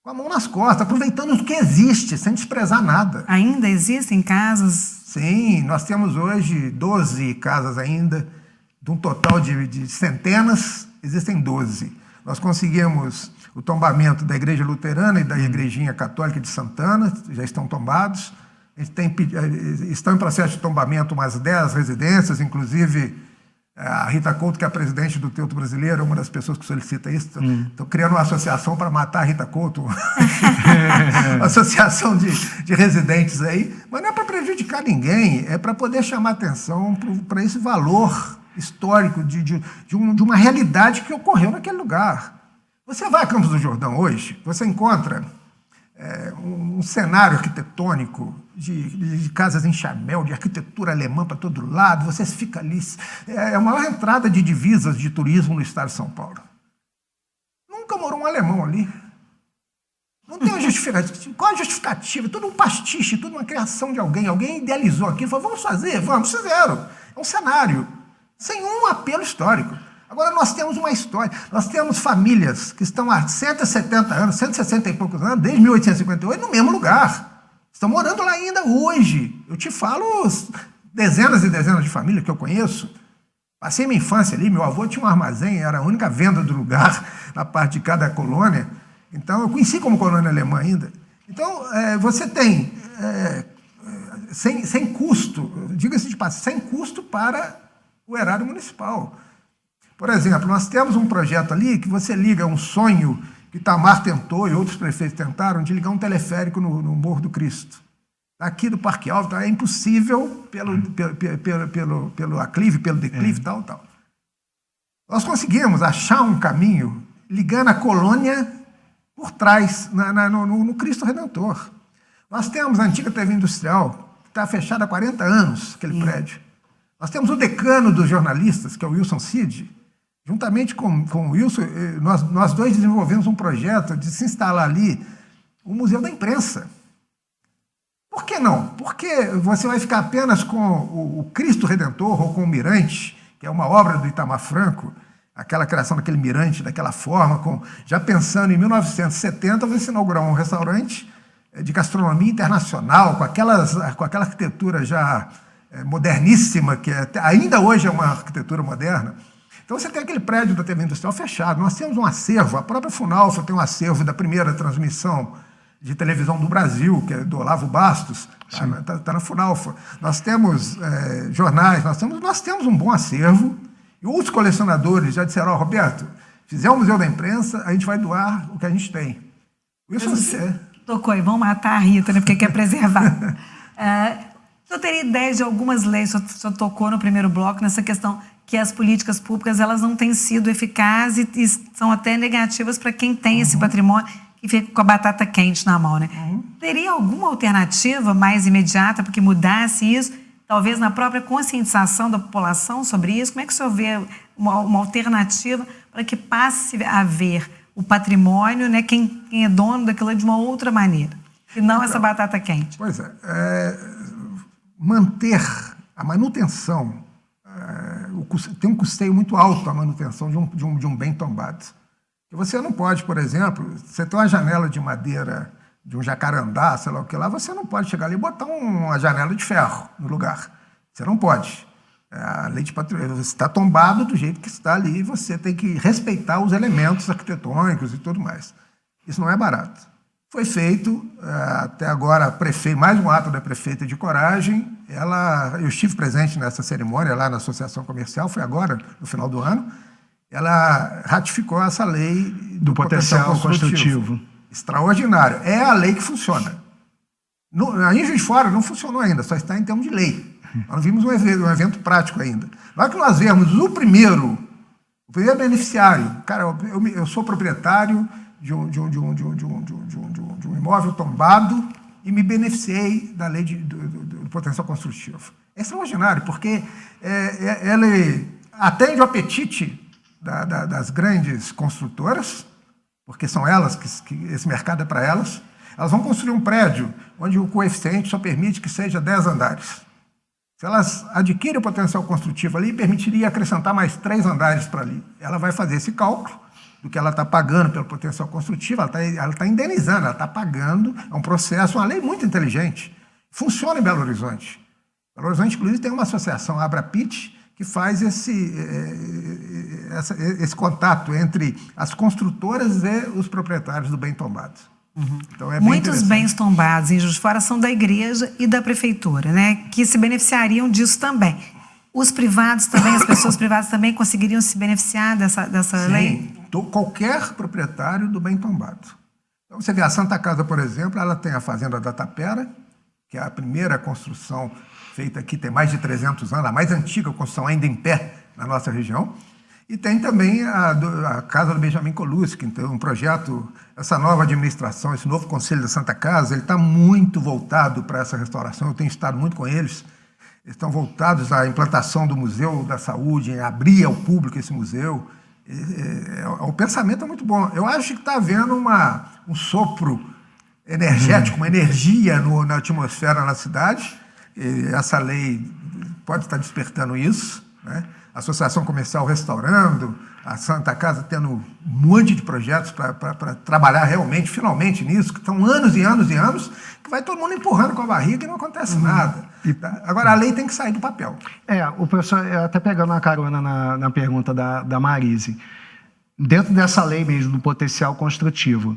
com a mão nas costas, aproveitando o que existe, sem desprezar nada. Ainda existem casas? Sim, nós temos hoje 12 casas ainda, de um total de centenas, existem 12. Nós conseguimos o tombamento da Igreja Luterana e da Igrejinha Católica de Santana, já estão tombados. A gente estão em processo de tombamento umas 10 residências, inclusive a Rita Couto, que é a presidente do Teuto Brasileiro, é uma das pessoas que solicita isso. Estou criando uma associação para matar a Rita Couto, uma associação de residentes aí, mas não é para prejudicar ninguém, é para poder chamar atenção para esse valor histórico de uma realidade que ocorreu naquele lugar. Você vai a Campos do Jordão hoje, você encontra um cenário arquitetônico de casas em chamel, de arquitetura alemã para todo lado, você fica ali. É a maior entrada de divisas de turismo no estado de São Paulo. Nunca morou um alemão ali. Não tem uma justificativa. Qual a justificativa? Tudo um pastiche, tudo uma criação de alguém. Alguém idealizou aquilo, falou, vamos fazer? Vamos, fizeram. É um cenário sem um apelo histórico. Agora, nós temos uma história, nós temos famílias que estão há 170 anos, 160 e poucos anos, desde 1858, no mesmo lugar. Estão morando lá ainda hoje. Eu te falo dezenas e dezenas de famílias que eu conheço. Passei minha infância ali, meu avô tinha um armazém, era a única venda do lugar, na parte de cada colônia. Então, eu conheci como colônia alemã ainda. Então, você tem, sem custo, diga-se de passagem, sem custo para o erário municipal. Por exemplo, nós temos um projeto ali que você liga um sonho que Itamar tentou e outros prefeitos tentaram de ligar um teleférico no Morro do Cristo. Aqui do Parque Alto é impossível pelo aclive, pelo declive, tal. Nós conseguimos achar um caminho ligando a colônia por trás, no Cristo Redentor. Nós temos a antiga TV Industrial, que está fechada há 40 anos, aquele prédio. Nós temos o decano dos jornalistas, que é o Wilson Cid. Juntamente com o Wilson, nós dois desenvolvemos um projeto de se instalar ali o Museu da Imprensa. Por que não? Porque você vai ficar apenas com o Cristo Redentor ou com o Mirante, que é uma obra do Itamar Franco, aquela criação daquele mirante, daquela forma, já pensando em 1970, você inaugurar um restaurante de gastronomia internacional, com aquela arquitetura já moderníssima, que ainda hoje é uma arquitetura moderna. Então você tem aquele prédio da TV Industrial fechado. Nós temos um acervo, a própria Funalfa tem um acervo da primeira transmissão de televisão do Brasil, que é do Olavo Bastos, está na Funalfa. Nós temos jornais, nós temos um bom acervo, e outros colecionadores já disseram, Roberto, fizer um museu da imprensa, a gente vai doar o que a gente tem. Isso você... Tocou e vão matar a Rita, né, porque quer preservar. O senhor teria ideia de algumas leis, o senhor tocou no primeiro bloco, nessa questão que as políticas públicas elas não têm sido eficazes e são até negativas para quem tem esse patrimônio e fica com a batata quente na mão, né? Teria alguma alternativa mais imediata para que mudasse isso? Talvez na própria conscientização da população sobre isso? Como é que o senhor vê uma alternativa para que passe a ver o patrimônio, né, quem é dono daquilo de uma outra maneira, e não essa batata quente? Pois manter a manutenção, tem um custeio muito alto a manutenção de um bem tombado. E você não pode, por exemplo, você tem uma janela de madeira de um jacarandá, sei lá o que lá, você não pode chegar ali e botar uma janela de ferro no lugar. Você não pode. A lei de patrimônio, você está tombado do jeito que está ali e você tem que respeitar os elementos arquitetônicos e tudo mais. Isso não é barato. Foi feito, até agora, mais um ato da prefeita de Coragem. Eu estive presente nessa cerimônia lá na Associação Comercial, foi agora, no final do ano. Ela ratificou essa lei do potencial construtivo. Extraordinário. É a lei que funciona. Em Juiz de Fora não funcionou ainda, só está em termos de lei. Nós não vimos um evento prático ainda. Na hora que nós vemos o primeiro beneficiário, cara, eu sou proprietário de um imóvel tombado e me beneficiei da lei do potencial construtivo. É extraordinário, porque ela atende o apetite das grandes construtoras, porque são elas, que esse mercado é para elas. Elas vão construir um prédio onde o coeficiente só permite que seja 10 andares. Se elas adquirem o potencial construtivo ali, permitiria acrescentar mais 3 andares para ali. Ela vai fazer esse cálculo do que ela está pagando pelo potencial construtivo, ela está indenizando, ela está pagando, é um processo, uma lei muito inteligente. Funciona em Belo Horizonte. Belo Horizonte, inclusive, tem uma associação, a Abrapit, que faz esse contato entre as construtoras e os proprietários do bem tombado. Então, muitos bens tombados em Juiz de Fora são da igreja e da prefeitura, né, que se beneficiariam disso também. Os privados também, as pessoas privadas também conseguiriam se beneficiar dessa lei? Qualquer proprietário do bem tombado. Então, você vê, a Santa Casa, por exemplo, ela tem a Fazenda da Tapera, que é a primeira construção feita aqui, tem mais de 300 anos, a mais antiga construção ainda em pé na nossa região. E tem também a Casa do Benjamin Colucci, então um projeto, essa nova administração, esse novo Conselho da Santa Casa, ele está muito voltado para essa restauração, eu tenho estado muito com eles, estão voltados à implantação do Museu da Saúde, em abrir ao público esse museu. O pensamento é muito bom. Eu acho que está havendo um sopro energético, uma energia na atmosfera na cidade, e essa lei pode estar despertando isso, né? A Associação Comercial restaurando, a Santa Casa tendo um monte de projetos para trabalhar realmente, finalmente nisso, que estão anos e anos e anos, que vai todo mundo empurrando com a barriga e não acontece nada. Agora, a lei tem que sair do papel. O professor, até pegando uma carona na pergunta da Marise, dentro dessa lei mesmo, do potencial construtivo,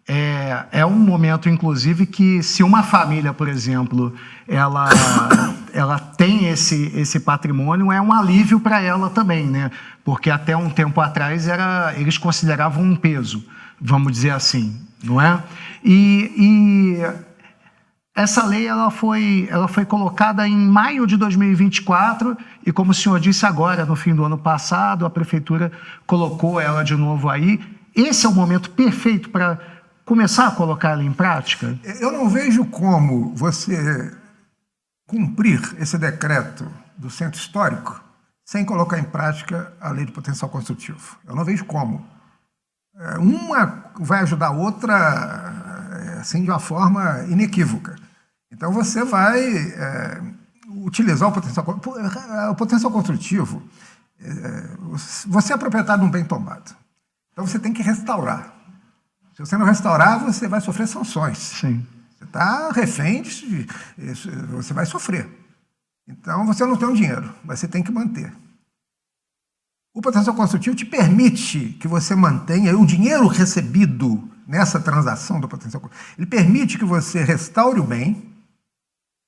é um momento, inclusive, que se uma família, por exemplo, ela tem esse patrimônio, é um alívio para ela também, né? Porque até um tempo atrás eles consideravam um peso, vamos dizer assim, não é? E essa lei ela foi colocada em maio de 2024 e, como o senhor disse agora, no fim do ano passado, a prefeitura colocou ela de novo aí. Esse é o momento perfeito para começar a colocar ela em prática? Eu não vejo como você cumprir esse decreto do centro histórico sem colocar em prática a lei do potencial construtivo. Eu não vejo como. Uma vai ajudar a outra assim, de uma forma inequívoca. Então você vai utilizar o potencial construtivo. Você é proprietário de um bem tombado. Então você tem que restaurar. Se você não restaurar, você vai sofrer sanções. Sim. Você está refém, você vai sofrer. Então, você não tem um dinheiro, mas você tem que manter. O potencial construtivo te permite que você mantenha o dinheiro recebido nessa transação do potencial construtivo. Ele permite que você restaure o bem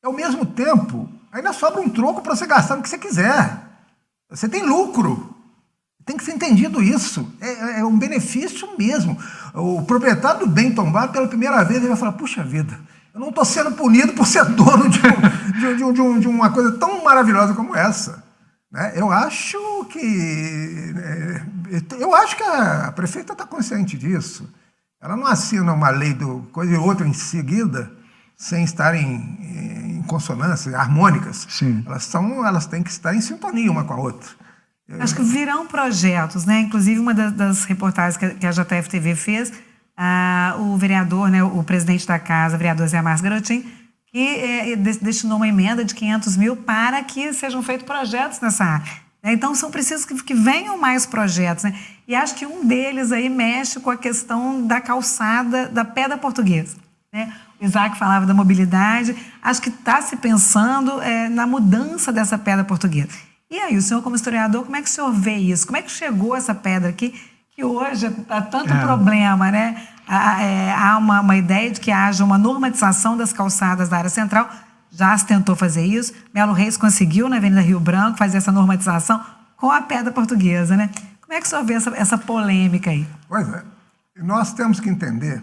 e, ao mesmo tempo, ainda sobra um troco para você gastar no que você quiser. Você tem lucro. Tem que ser entendido isso. É um benefício mesmo. O proprietário do bem tombado, pela primeira vez, ele vai falar, puxa vida, eu não estou sendo punido por ser dono de uma coisa tão maravilhosa como essa. Né? Eu acho que a prefeita está consciente disso. Ela não assina uma lei do coisa e outra em seguida sem estar em consonância, harmônicas. Sim. Elas têm que estar em sintonia uma com a outra. Acho que virão projetos, né? Inclusive, uma das reportagens que a JF-TV fez, o vereador, né, o presidente da casa, o vereador Zé Márcio Garotinho, que destinou uma emenda de 500 mil para que sejam feitos projetos nessa área. Então, são precisos que venham mais projetos. Né? E acho que um deles aí mexe com a questão da calçada da Pedra Portuguesa. Né? O Isaac falava da mobilidade. Acho que está se pensando na mudança dessa Pedra Portuguesa. E aí, o senhor, como historiador, como é que o senhor vê isso? Como é que chegou essa pedra aqui, que hoje há tanto problema, né? Há uma ideia de que haja uma normatização das calçadas da área central. Já se tentou fazer isso. Melo Reis conseguiu, na Avenida Rio Branco, fazer essa normatização com a Pedra Portuguesa, né? Como é que o senhor vê essa polêmica aí? Pois é. Nós temos que entender...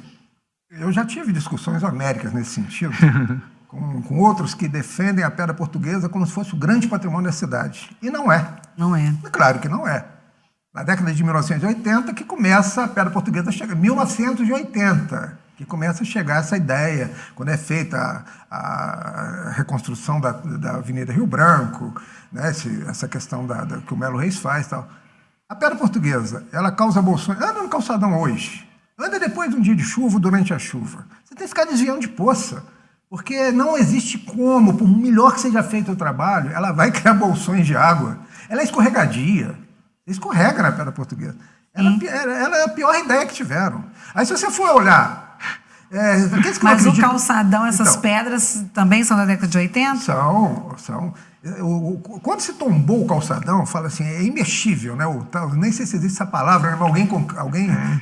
Eu já tive discussões homéricas nesse sentido, com outros que defendem a Pedra Portuguesa como se fosse o grande patrimônio da cidade. E não é. Não é. Claro que não é. Na década de 1980 que começa a Pedra Portuguesa a chegar. 1980 que começa a chegar essa ideia, quando é feita a reconstrução da Avenida Rio Branco, né, essa questão que o Melo Reis faz e tal. A Pedra Portuguesa, ela causa bolsões. Anda no calçadão hoje. Anda depois de um dia de chuva, durante a chuva. Você tem que ficar desviando de poça. Porque não existe como, por melhor que seja feito o trabalho, ela vai criar bolsões de água. Ela é escorregadia. Escorrega na Pedra Portuguesa. Ela é a pior ideia que tiveram. Aí se você for olhar... Mas o calçadão, essas pedras também são da década de 80? São. Quando se tombou o calçadão, fala assim, é imexível, né? Nem sei se existe essa palavra, né? Alguém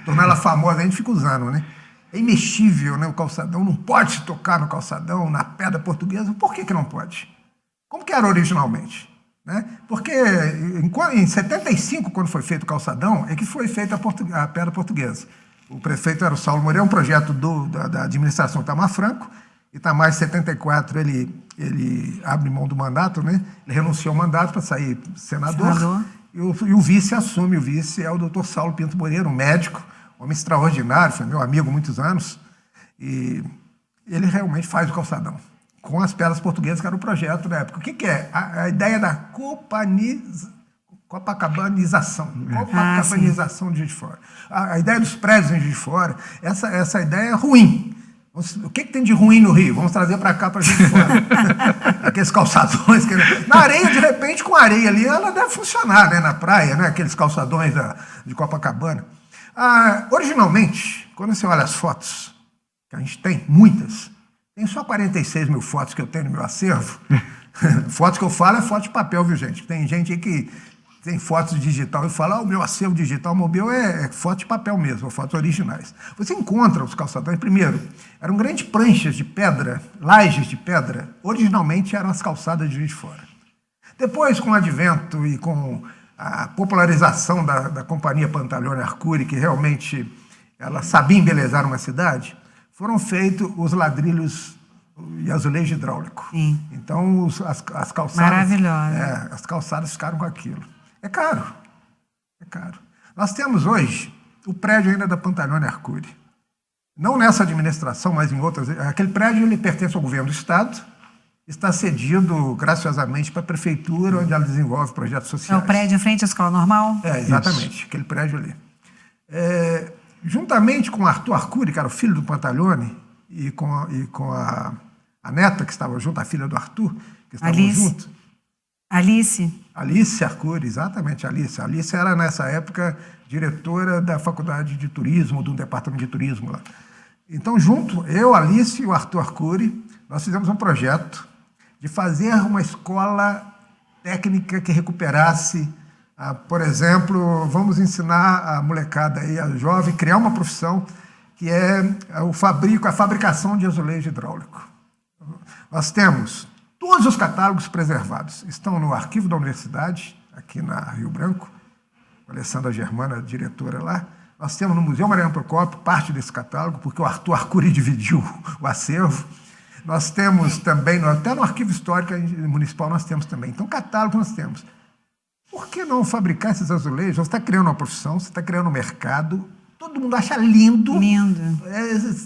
tornar ela famosa, a gente fica usando, né? É imexível, né? O calçadão, não pode se tocar no calçadão, na Pedra Portuguesa. Por que não pode? Como que era originalmente? Né? Porque em 75, quando foi feito o calçadão, é que foi feita a Pedra Portuguesa. O prefeito era o Saulo Moreira, um projeto da administração Itamar Franco. Itamar, em 74, ele abre mão do mandato, né? Ele renunciou ao mandato para sair senador. E o vice assume. O vice é o doutor Saulo Pinto Moreira, um médico, homem extraordinário, foi meu amigo há muitos anos. E ele realmente faz o calçadão com as pedras portuguesas, que era o projeto da época. O que é? A ideia da copacabanização de Juiz de Fora. A ideia dos prédios em Juiz de Fora, essa ideia é ruim. O que tem de ruim no Rio? Vamos trazer para cá, para Juiz de Fora. Aqueles calçadões. Na areia, de repente, com areia ali, ela deve funcionar, né? Na praia, né? Aqueles calçadões de Copacabana. Originalmente, quando você olha as fotos, que a gente tem muitas, tem só 46 mil fotos que eu tenho no meu acervo. Fotos que eu falo é foto de papel, viu, gente? Tem gente aí que tem fotos digital e fala, o meu acervo digital, o meu é foto de papel mesmo, fotos originais. Você encontra os calçadões, primeiro, eram grandes pranchas de pedra, lajes de pedra, originalmente eram as calçadas de Juiz de Fora. Depois, com o advento e com a popularização da companhia Pantaleone Arcuri, que realmente ela sabia embelezar uma cidade, foram feitos os ladrilhos e azulejo hidráulico. Sim. Então, as calçadas... Maravilhosa. As calçadas ficaram com aquilo. É caro. Nós temos hoje o prédio ainda da Pantaleone Arcuri. Não nessa administração, mas em outras. Aquele prédio ele pertence ao governo do Estado, está cedido graciosamente para a prefeitura, onde ela desenvolve projetos sociais. É o prédio em frente à Escola Normal? Exatamente, aquele prédio ali. Juntamente com Arthur Arcuri, que era o filho do Pantaleone, e com a neta que estava junto, a filha do Arthur, que estavam juntos. Alice Arcuri, exatamente, Alice. Alice era, nessa época, diretora da Faculdade de Turismo, do Departamento de Turismo lá. Então, junto, eu, Alice e o Arthur Arcuri, nós fizemos um projeto de fazer uma escola técnica que recuperasse, por exemplo, vamos ensinar a molecada aí, a jovem, criar uma profissão que é a fabricação de azulejo hidráulico. Nós temos todos os catálogos preservados, estão no arquivo da universidade, aqui na Rio Branco, a Alessandra Germana, diretora lá. Nós temos no Museu Mariano Procópio parte desse catálogo, porque o Arthur Arcuri dividiu o acervo. Nós temos também, até no Arquivo Histórico Municipal nós temos também. Então, catálogo nós temos. Por que não fabricar esses azulejos? Você está criando uma profissão, você está criando um mercado, todo mundo acha lindo. Lindo.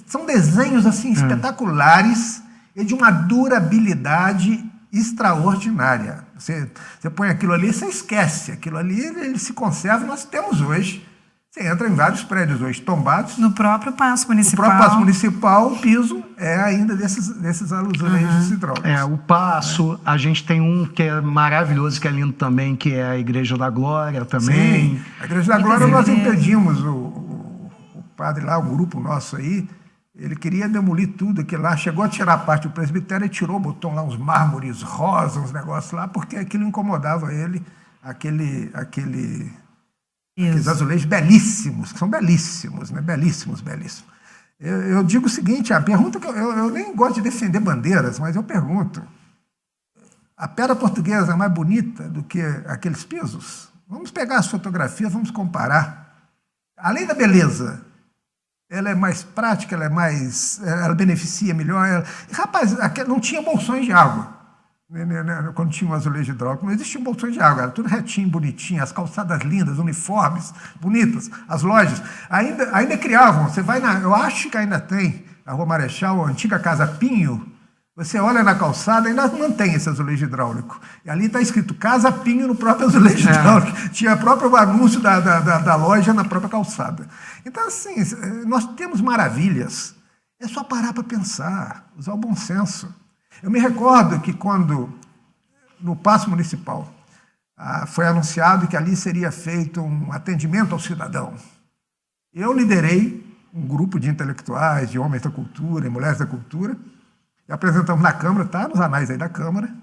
São desenhos assim espetaculares e de uma durabilidade extraordinária. Você põe aquilo ali, você esquece. Aquilo ali, ele se conserva. Nós temos hoje. Você entra em vários prédios hoje tombados. No próprio Paço Municipal. No próprio Paço Municipal, o piso é ainda desses azulejos hidráulicos. O Paço, a gente tem um que é maravilhoso, que é lindo também, que é a Igreja da Glória também. Sim, a Igreja da Glória nós impedimos o padre lá, o grupo nosso aí, ele queria demolir tudo aquilo lá, chegou a tirar a parte do presbitério e tirou, botou lá uns mármores rosa, uns negócios lá, porque aquilo incomodava ele, aqueles azulejos belíssimos, que são belíssimos, né? Belíssimos, belíssimos. Eu digo o seguinte, a pergunta que eu nem gosto de defender bandeiras, mas eu pergunto, a pedra portuguesa é mais bonita do que aqueles pisos? Vamos pegar as fotografias, vamos comparar. Além da beleza, ela é mais prática, ela beneficia melhor. Rapaz, não tinha bolsões de água. Quando tinha um azulejo hidráulico, não existiam bolsões de água, era tudo retinho, bonitinho, as calçadas lindas, uniformes, bonitas, as lojas. Ainda criavam, você vai eu acho que ainda tem, a Rua Marechal, a antiga Casa Pinho, você olha na calçada, ainda mantém esse azulejo hidráulico. E ali está escrito Casa Pinho no próprio azulejo hidráulico. Tinha o próprio anúncio da loja na própria calçada. Então, assim, nós temos maravilhas. É só parar para pensar, usar o bom senso. Eu me recordo que quando, no Paço Municipal, foi anunciado que ali seria feito um atendimento ao cidadão. Eu liderei um grupo de intelectuais, de homens da cultura e mulheres da cultura, e apresentamos na Câmara, está nos anais aí da Câmara,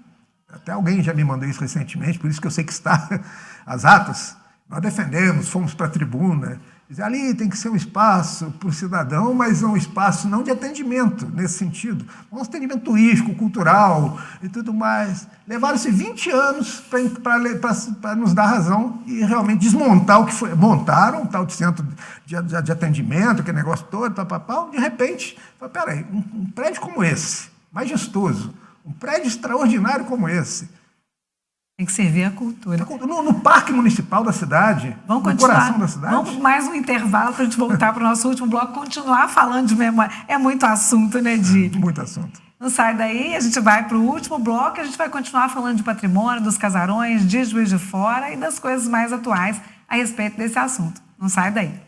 até alguém já me mandou isso recentemente, por isso que eu sei que está as atas. Nós defendemos, fomos para a tribuna, ali tem que ser um espaço para o cidadão, mas um espaço não de atendimento, nesse sentido. Um atendimento turístico, cultural e tudo mais. Levaram-se 20 anos para nos dar razão e realmente desmontar o que foi. Montaram um tal de centro de atendimento, aquele negócio todo, de repente, peraí, um prédio como esse, majestoso, um prédio extraordinário como esse, tem que servir a cultura. No parque municipal da cidade, vamos no continuar, coração da cidade. Vamos mais um intervalo para a gente voltar para o nosso último bloco, continuar falando de memória. É muito assunto, né, Di? Muito assunto. Não sai daí, a gente vai para o último bloco e a gente vai continuar falando de patrimônio, dos casarões, de Juiz de Fora e das coisas mais atuais a respeito desse assunto. Não sai daí.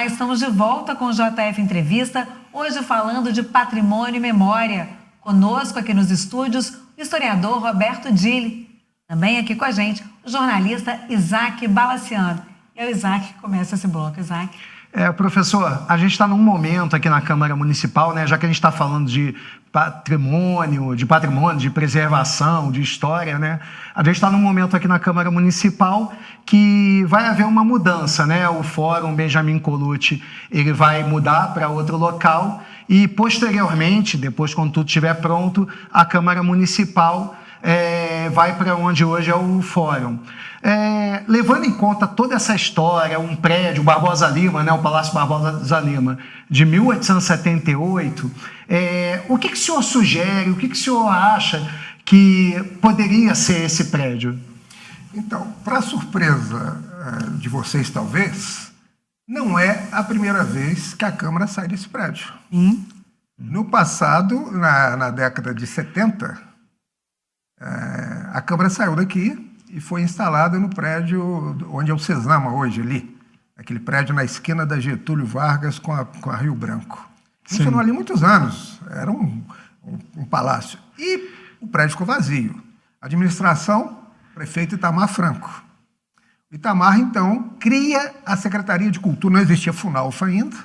Estamos de volta com o JF Entrevista, hoje falando de patrimônio e memória. Conosco aqui nos estúdios, o historiador Roberto Dille. Também aqui com a gente, o jornalista Isaac Balaciano. E é o Isaac que começa esse bloco. Isaac. Professor, a gente está num momento aqui na Câmara Municipal, né, já que a gente está falando de patrimônio, de preservação, de história, né? A gente está num momento aqui na Câmara Municipal que vai haver uma mudança, né? O Fórum Benjamin Colucci, ele vai mudar para outro local e, posteriormente, depois quando tudo estiver pronto, a Câmara Municipal vai para onde hoje é o Fórum. Levando em conta toda essa história, um prédio, Barbosa Lima, né, o Palácio Barbosa Lima, de 1878, o que o senhor sugere, o que o senhor acha que poderia ser esse prédio? Então, para surpresa de vocês, talvez, não é a primeira vez que a Câmara sai desse prédio. No passado, na década de 70, a Câmara saiu daqui e foi instalada no prédio onde é o Cesama hoje, ali. Aquele prédio na esquina da Getúlio Vargas com a Rio Branco. Funcionou ali muitos anos, era um palácio. E o prédio ficou vazio. Administração, prefeito Itamar Franco. O Itamar, então, cria a Secretaria de Cultura, não existia FUNALFA ainda,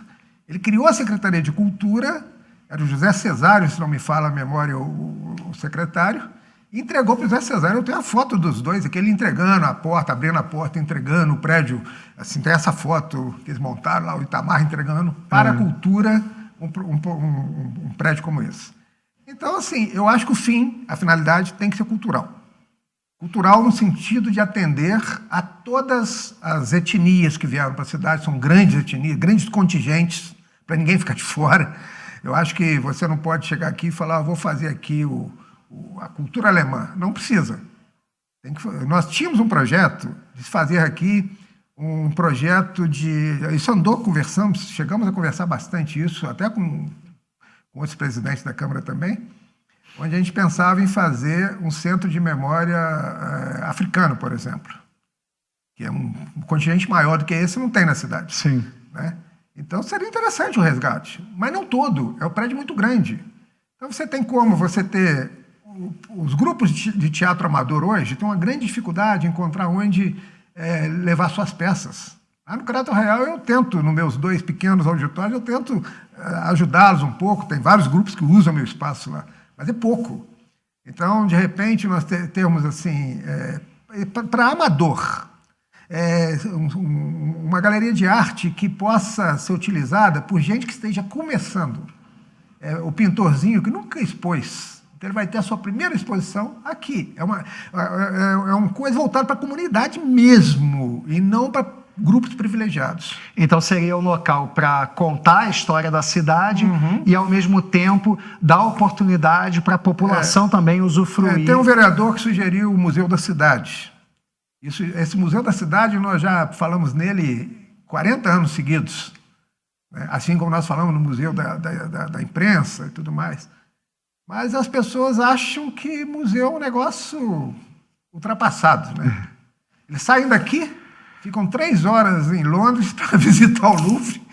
ele criou a Secretaria de Cultura, era o José Cesário, se não me fala a memória, o secretário, e entregou para o José Cesário. Eu tenho a foto dos dois aqui, ele entregando a porta, abrindo a porta, entregando o prédio, assim, tem essa foto que eles montaram lá, o Itamar entregando para a cultura um prédio como esse. Então, assim, eu acho que a finalidade tem que ser cultural. Cultural no sentido de atender a todas as etnias que vieram para a cidade, são grandes etnias, grandes contingentes, para ninguém ficar de fora. Eu acho que você não pode chegar aqui e falar, vou fazer aqui a cultura alemã. Não precisa. Nós tínhamos um projeto de fazer aqui um projeto de... Isso conversamos, chegamos a conversar bastante isso, até com outros presidentes da Câmara também, onde a gente pensava em fazer um centro de memória africano, por exemplo, que é um contingente maior do que esse, não tem na cidade. Sim. Né? Então seria interessante o resgate, mas não todo, é um prédio muito grande. Então você tem como você ter... Os grupos de teatro amador hoje têm uma grande dificuldade em encontrar onde levar suas peças. Lá no Crato Real eu tento, nos meus 2 pequenos auditórios, eu tento ajudá-los um pouco, tem vários grupos que usam meu espaço lá, mas é pouco. Então, de repente, nós temos, assim, para amador, uma galeria de arte que possa ser utilizada por gente que esteja começando. O pintorzinho que nunca expôs, então ele vai ter a sua primeira exposição aqui. É uma coisa voltada para a comunidade mesmo, e não para grupos privilegiados. Então seria um local para contar a história da cidade e, ao mesmo tempo, dar oportunidade para a população também usufruir. Tem um vereador que sugeriu o Museu da Cidade. Esse Museu da Cidade, nós já falamos nele 40 anos seguidos, né? Assim como nós falamos no Museu da Imprensa e tudo mais. Mas as pessoas acham que museu é um negócio ultrapassado, né? Eles saem daqui, ficam 3 horas em Londres para visitar o Louvre,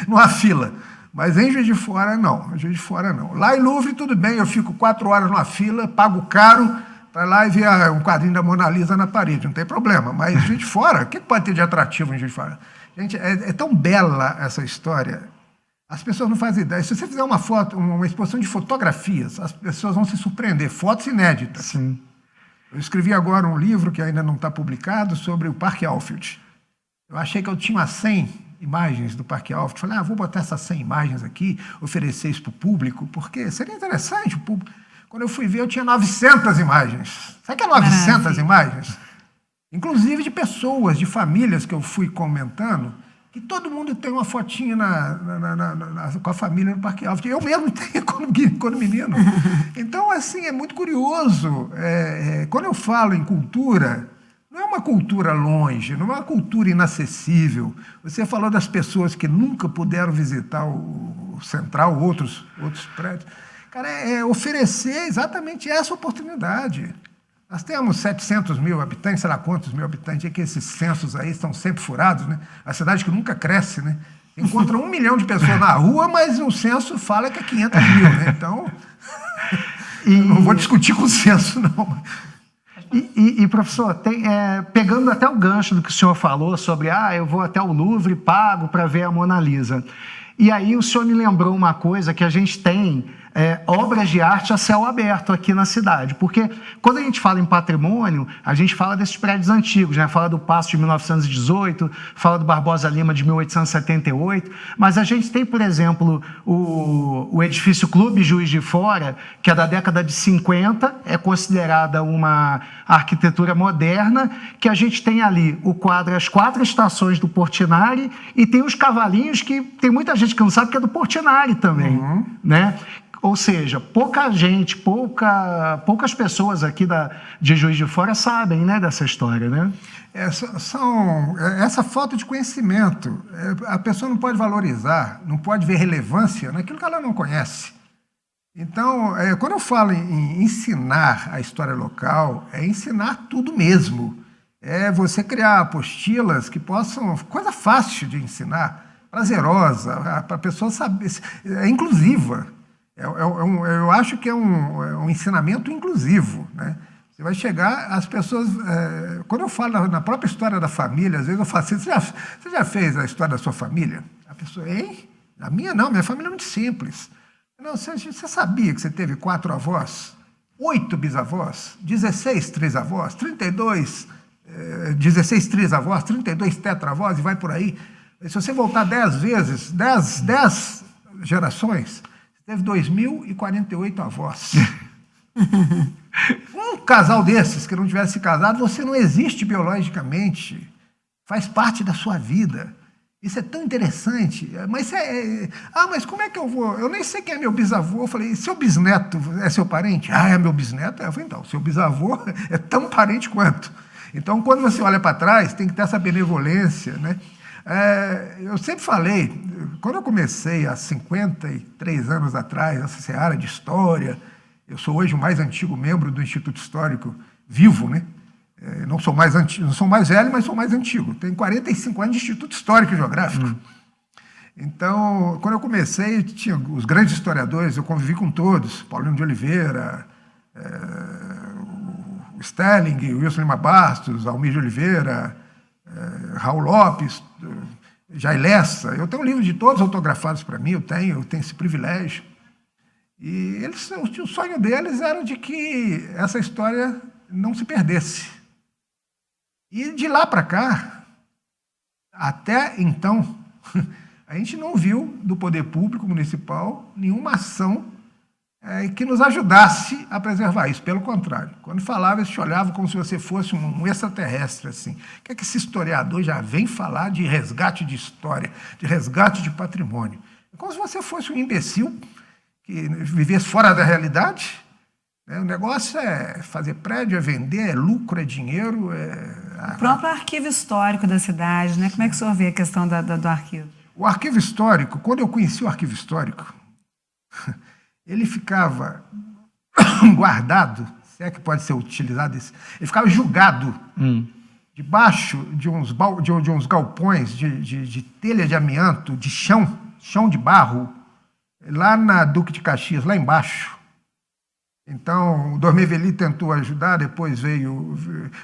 numa fila. Mas em Juiz de Fora, não. Lá em Louvre, tudo bem, eu fico 4 horas numa fila, pago caro para ir lá e ver um quadrinho da Mona Lisa na parede, não tem problema. Mas Juiz de Fora, o que pode ter de atrativo em Juiz de Fora? Gente, é tão bela essa história, as pessoas não fazem ideia. Se você fizer uma exposição de fotografias, as pessoas vão se surpreender, fotos inéditas. Sim. Eu escrevi agora um livro que ainda não está publicado sobre o Parque Alfield. Eu achei que eu tinha umas 100 imagens do Parque Alfield. Falei, vou botar essas 100 imagens aqui, oferecer isso para o público, porque seria interessante o público. Quando eu fui ver, eu tinha 900 imagens. Sabe o que é 900 imagens? Inclusive de pessoas, de famílias que eu fui comentando, que todo mundo tem uma fotinha com a família no Parque Alfield. Eu mesmo tenho quando menino. Então, assim, é muito curioso. Quando eu falo em cultura, não é uma cultura longe, não é uma cultura inacessível. Você falou das pessoas que nunca puderam visitar o Central, outros prédios. Cara, oferecer exatamente essa oportunidade. Nós temos 700 mil habitantes, sei lá quantos mil habitantes, que esses censos aí estão sempre furados, né? A cidade que nunca cresce, né? Encontra 1 milhão de pessoas na rua, mas o censo fala que é 500 mil, né? Então, eu não vou discutir com o censo, não. E professor, pegando até o gancho do que o senhor falou sobre eu vou até o Louvre, pago para ver a Mona Lisa. E aí o senhor me lembrou uma coisa que a gente tem obras de arte a céu aberto aqui na cidade. Porque quando a gente fala em patrimônio, a gente fala desses prédios antigos, né? Fala do Paço de 1918, fala do Barbosa Lima de 1878, mas a gente tem, por exemplo, o edifício Clube Juiz de Fora, que é da década de 50, é considerada uma arquitetura moderna, que a gente tem ali o quadro As Quatro Estações do Portinari e tem os cavalinhos que tem muita gente que não sabe que é do Portinari também, né? Ou seja, pouca gente, poucas pessoas aqui de Juiz de Fora sabem, né, dessa história, né? Essa falta de conhecimento. A pessoa não pode valorizar, não pode ver relevância naquilo que ela não conhece. Então, quando eu falo em ensinar a história local, é ensinar tudo mesmo. É você criar apostilas que possam... Coisa fácil de ensinar, prazerosa, para a pessoa saber... É inclusiva. Eu acho que é um ensinamento inclusivo, né? Você vai chegar, as pessoas... quando eu falo na própria história da família, às vezes eu falo assim, você já fez a história da sua família? A pessoa, hein? A minha não, minha família é muito simples. Não, você sabia que você teve 4 avós, 8 bisavós, 16 trisavós, 16 trisavós, 32 tetravós e vai por aí. Se você voltar 10 vezes, 10 gerações... Teve 2.048 avós. Um casal desses que não tivesse se casado, você não existe biologicamente. Faz parte da sua vida. Isso é tão interessante. Mas mas como é que eu vou? Eu nem sei quem é meu bisavô. Eu falei, seu bisneto é seu parente? É meu bisneto? Eu falei, então, seu bisavô é tão parente quanto. Então, quando você olha para trás, tem que ter essa benevolência, né? Eu sempre falei, quando eu comecei há 53 anos atrás, essa seara de história, eu sou hoje o mais antigo membro do Instituto Histórico vivo, né? Não sou mais velho, mas sou mais antigo. Tenho 45 anos de Instituto Histórico e Geográfico. Então, quando eu comecei, tinha os grandes historiadores, eu convivi com todos, Paulino de Oliveira, o Stelling, o Wilson Lima Bastos, Almir de Oliveira, Raul Lopes, Jair Lessa. Eu tenho um livro de todos autografados para mim, eu tenho esse privilégio. E o sonho deles era de que essa história não se perdesse. E de lá para cá, até então, a gente não viu do poder público municipal nenhuma ação que nos ajudasse a preservar isso. Pelo contrário, quando falava, eles te olhavam como se você fosse um extraterrestre. Assim. O que é que esse historiador já vem falar de resgate de história, de resgate de patrimônio? É como se você fosse um imbecil que vivesse fora da realidade. O negócio é fazer prédio, é vender, é lucro, é dinheiro. O próprio arquivo histórico da cidade, né? Como é que o senhor vê a questão do arquivo? O arquivo histórico, quando eu conheci o arquivo histórico, ele ficava guardado, se é que pode ser utilizado isso, ele ficava julgado debaixo de uns galpões de telha de amianto, de chão de barro, lá na Duque de Caxias, lá embaixo. Então, o Dormeveli tentou ajudar, depois veio...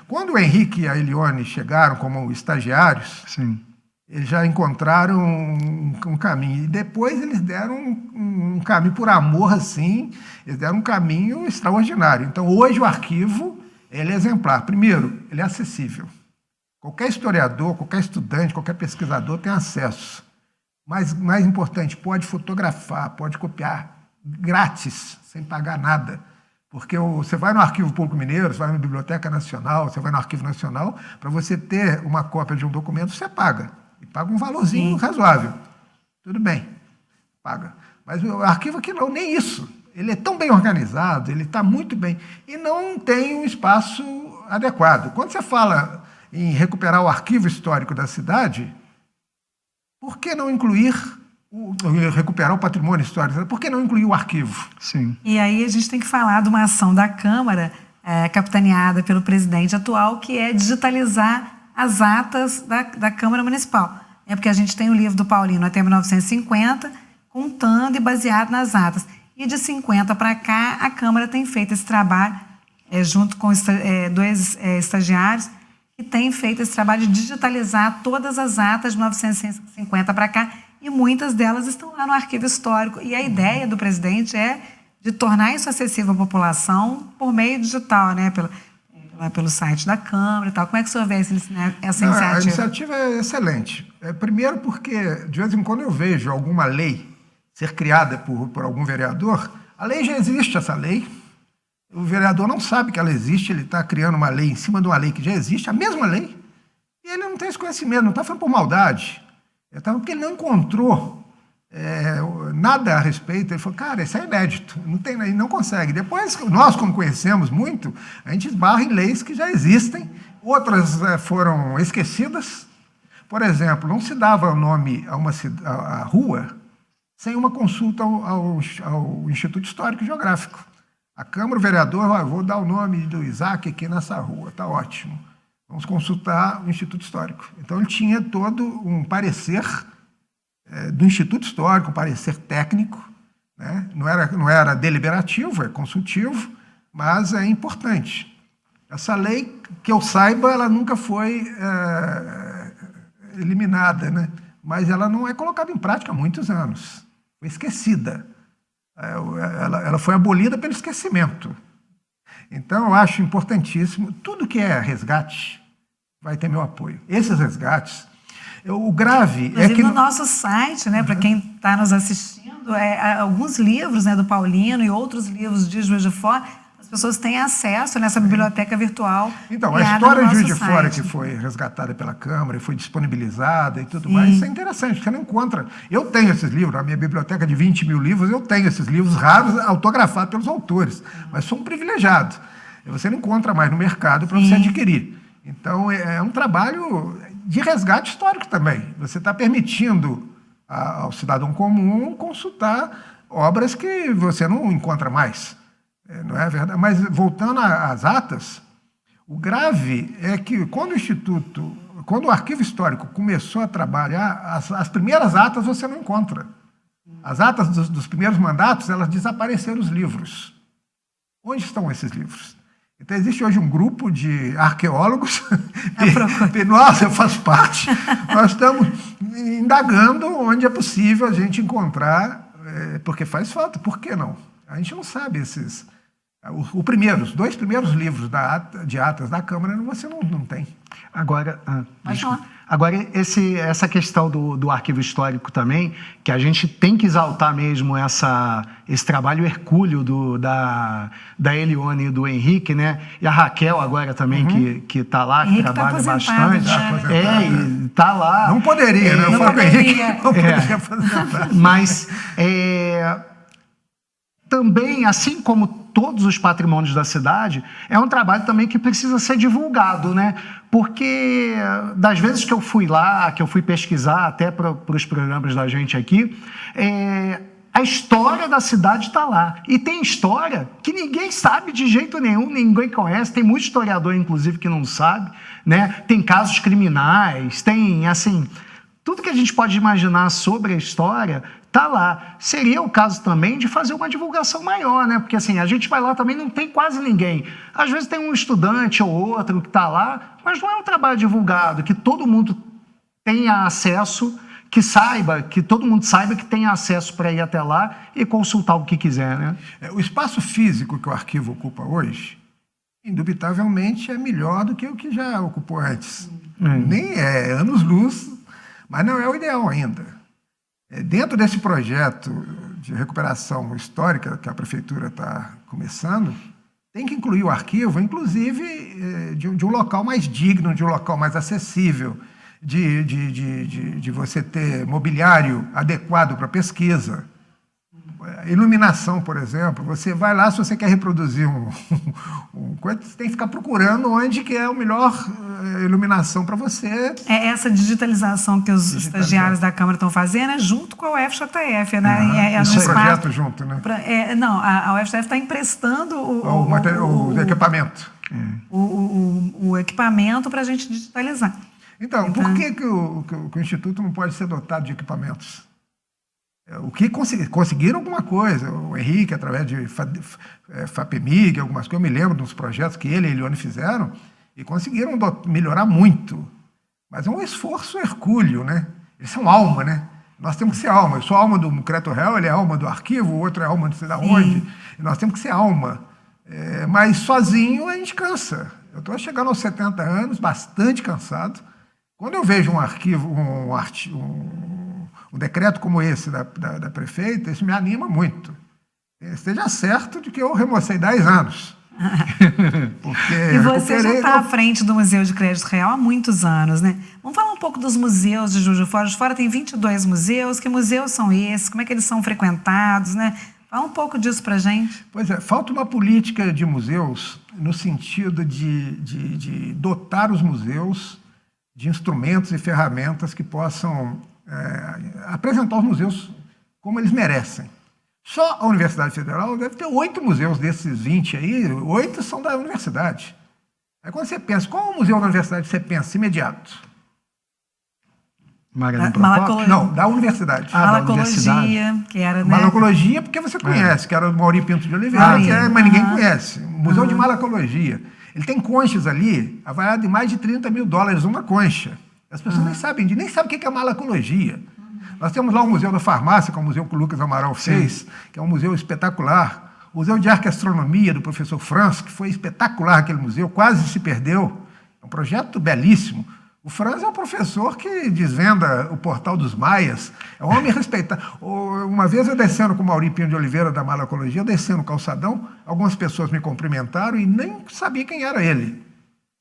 Quando o Henrique e a Elione chegaram como estagiários, sim, eles já encontraram um caminho. E depois eles deram um caminho, por amor, assim, eles deram um caminho extraordinário. Então, hoje o arquivo ele é exemplar. Primeiro, ele é acessível. Qualquer historiador, qualquer estudante, qualquer pesquisador tem acesso. Mas, mais importante, pode fotografar, pode copiar grátis, sem pagar nada. Porque você vai no Arquivo Público Mineiro, você vai na Biblioteca Nacional, você vai no Arquivo Nacional, para você ter uma cópia de um documento, você paga. E paga um valorzinho razoável. Tudo bem, paga. Mas o arquivo aqui não, nem isso. Ele é tão bem organizado, ele está muito bem, e não tem um espaço adequado. Quando você fala em recuperar o arquivo histórico da cidade, por que não incluir, recuperar o patrimônio histórico? Por que não incluir o arquivo? Sim. E aí a gente tem que falar de uma ação da Câmara, capitaneada pelo presidente atual, que é digitalizar as atas da Câmara Municipal. É porque a gente tem o livro do Paulino até 1950, contando e baseado nas atas. E de 50 para cá, a Câmara tem feito esse trabalho junto com dois estagiários, que têm feito esse trabalho de digitalizar todas as atas de 1950 para cá, e muitas delas estão lá no arquivo histórico. E a ideia do presidente é de tornar isso acessível à população por meio digital, né? Pelo site da Câmara e tal. Como é que o senhor vê essa iniciativa? A iniciativa é excelente. Primeiro porque, de vez em quando, eu vejo alguma lei ser criada por algum vereador. A lei já existe, essa lei. O vereador não sabe que ela existe, ele está criando uma lei em cima de uma lei que já existe, a mesma lei, e ele não tem esse conhecimento, não está falando por maldade. Porque ele não encontrou nada a respeito. Ele falou, cara, isso é inédito, ele não consegue. Depois, nós, como conhecemos muito, a gente esbarra em leis que já existem, outras foram esquecidas. Por exemplo, não se dava o nome a rua sem uma consulta ao Instituto Histórico e Geográfico. A Câmara, o vereador, vou dar o nome do Isaac aqui nessa rua, está ótimo. Vamos consultar o Instituto Histórico. Então, ele tinha todo um parecer do Instituto Histórico, um parecer técnico, né? Não era deliberativo, é consultivo, mas é importante. Essa lei, que eu saiba, ela nunca foi eliminada, né? Mas ela não é colocada em prática há muitos anos. Foi esquecida. Ela foi abolida pelo esquecimento. Então, eu acho importantíssimo. Tudo que é resgate vai ter meu apoio. Esses resgates, o grave inclusive, é que... no nosso site, né, para quem está nos assistindo, alguns livros, né, do Paulino e outros livros de Juiz de Fora, as pessoas têm acesso nessa biblioteca virtual. Então, a história de Juiz de Fora, que foi resgatada pela Câmara e foi disponibilizada e tudo mais, isso é interessante, você não encontra. Eu tenho esses livros, a minha biblioteca de 20 mil livros, eu tenho esses livros raros, autografados pelos autores, mas sou um privilegiado. Você não encontra mais no mercado para você adquirir. Então, é um trabalho de resgate histórico também. Você está permitindo ao cidadão comum consultar obras que você não encontra mais. Não é verdade? Mas, voltando às atas, o grave é que quando o Arquivo Histórico começou a trabalhar, as primeiras atas você não encontra. As atas dos primeiros mandatos, elas desapareceram os livros. Onde estão esses livros? Então, existe hoje um grupo de arqueólogos, nossa, eu faço parte, nós estamos indagando onde é possível a gente encontrar, porque faz falta, por que não? A gente não sabe esses... Os dois primeiros livros de atas da Câmara você não tem. Agora, essa questão do arquivo histórico também, que a gente tem que exaltar mesmo esse trabalho hercúleo da Elione e do Henrique, né? E a Raquel agora também, que está lá, que trabalha bastante. E está lá. Não poderia, né? Eu falo com o Henrique, não poderia aposentar. Mas também, assim como todos os patrimônios da cidade, é um trabalho também que precisa ser divulgado, né? Porque das vezes que eu fui lá, que eu fui pesquisar até para os programas da gente aqui, a história da cidade está lá. E tem história que ninguém sabe de jeito nenhum, ninguém conhece, tem muito historiador, inclusive, que não sabe, né? Tem casos criminais, tem, assim, tudo que a gente pode imaginar sobre a história está lá. Seria o caso também de fazer uma divulgação maior, né? Porque assim, a gente vai lá também, não tem quase ninguém. Às vezes tem um estudante ou outro que está lá, mas não é um trabalho divulgado, que todo mundo tenha acesso, que todo mundo saiba que tem acesso para ir até lá e consultar o que quiser, né? O espaço físico que o arquivo ocupa hoje, indubitavelmente, é melhor do que o que já ocupou antes. Nem é anos-luz, mas não é o ideal ainda. Dentro desse projeto de recuperação histórica que a Prefeitura está começando, tem que incluir o arquivo, inclusive de um local mais digno, de um local mais acessível, de você ter mobiliário adequado para pesquisa. Iluminação, por exemplo, você vai lá, se você quer reproduzir coisa, você tem que ficar procurando onde que é a melhor iluminação para você. Essa digitalização que os estagiários da Câmara estão fazendo é junto com a UFJF, né? Esse projeto junto, né? Não, a UFJF está emprestando o equipamento. O equipamento para a gente digitalizar. Então, por que o Instituto não pode ser dotado de equipamentos? O que conseguiram alguma coisa, o Henrique, através de FAPEMIG, algumas coisas, eu me lembro dos projetos que ele e a Elione fizeram, e conseguiram melhorar muito. Mas é um esforço hercúleo, né? Eles são alma, né? Nós temos que ser alma. Eu sou alma do Crédito Real, ele é alma do arquivo, o outro é alma de sei lá onde. E nós temos que ser alma. Mas sozinho a gente cansa. Eu estou chegando aos 70 anos, bastante cansado. Quando eu vejo um arquivo, um decreto como esse da prefeita, isso me anima muito. Esteja certo de que eu remocei 10 anos. E você já está à frente do Museu de Crédito Real há muitos anos, né? Vamos falar um pouco dos museus de Juiz de Fora. Juiz de Fora tem 22 museus. Que museus são esses? Como é que eles são frequentados, né? Fala um pouco disso para a gente. Pois é, falta uma política de museus no sentido de dotar os museus de instrumentos e ferramentas que possam apresentar os museus como eles merecem. Só a Universidade Federal deve ter 8 museus desses 20 aí, 8 são da universidade. Aí quando você pensa, qual é o museu da universidade você pensa imediato? Não, da universidade. Malacologia, que era, né? Malacologia, porque você conhece, que era o Mauri Pinto de Oliveira, mas ninguém conhece. O Museu de Malacologia. Ele tem conchas ali, avaliado em mais de $30 mil uma concha. As pessoas nem sabem o que é malacologia. Nós temos lá o Museu da Farmácia, que é o museu que o Lucas Amaral fez, que é um museu espetacular. O Museu de Arqueastronomia, do professor Franz, que foi espetacular aquele museu, quase se perdeu. É um projeto belíssimo. O Franz é um professor que desvenda o Portal dos Maias. É um homem respeitado. Uma vez eu descendo com o Mauri Pinto de Oliveira, da Malacologia, eu descendo o calçadão, algumas pessoas me cumprimentaram e nem sabia quem era ele.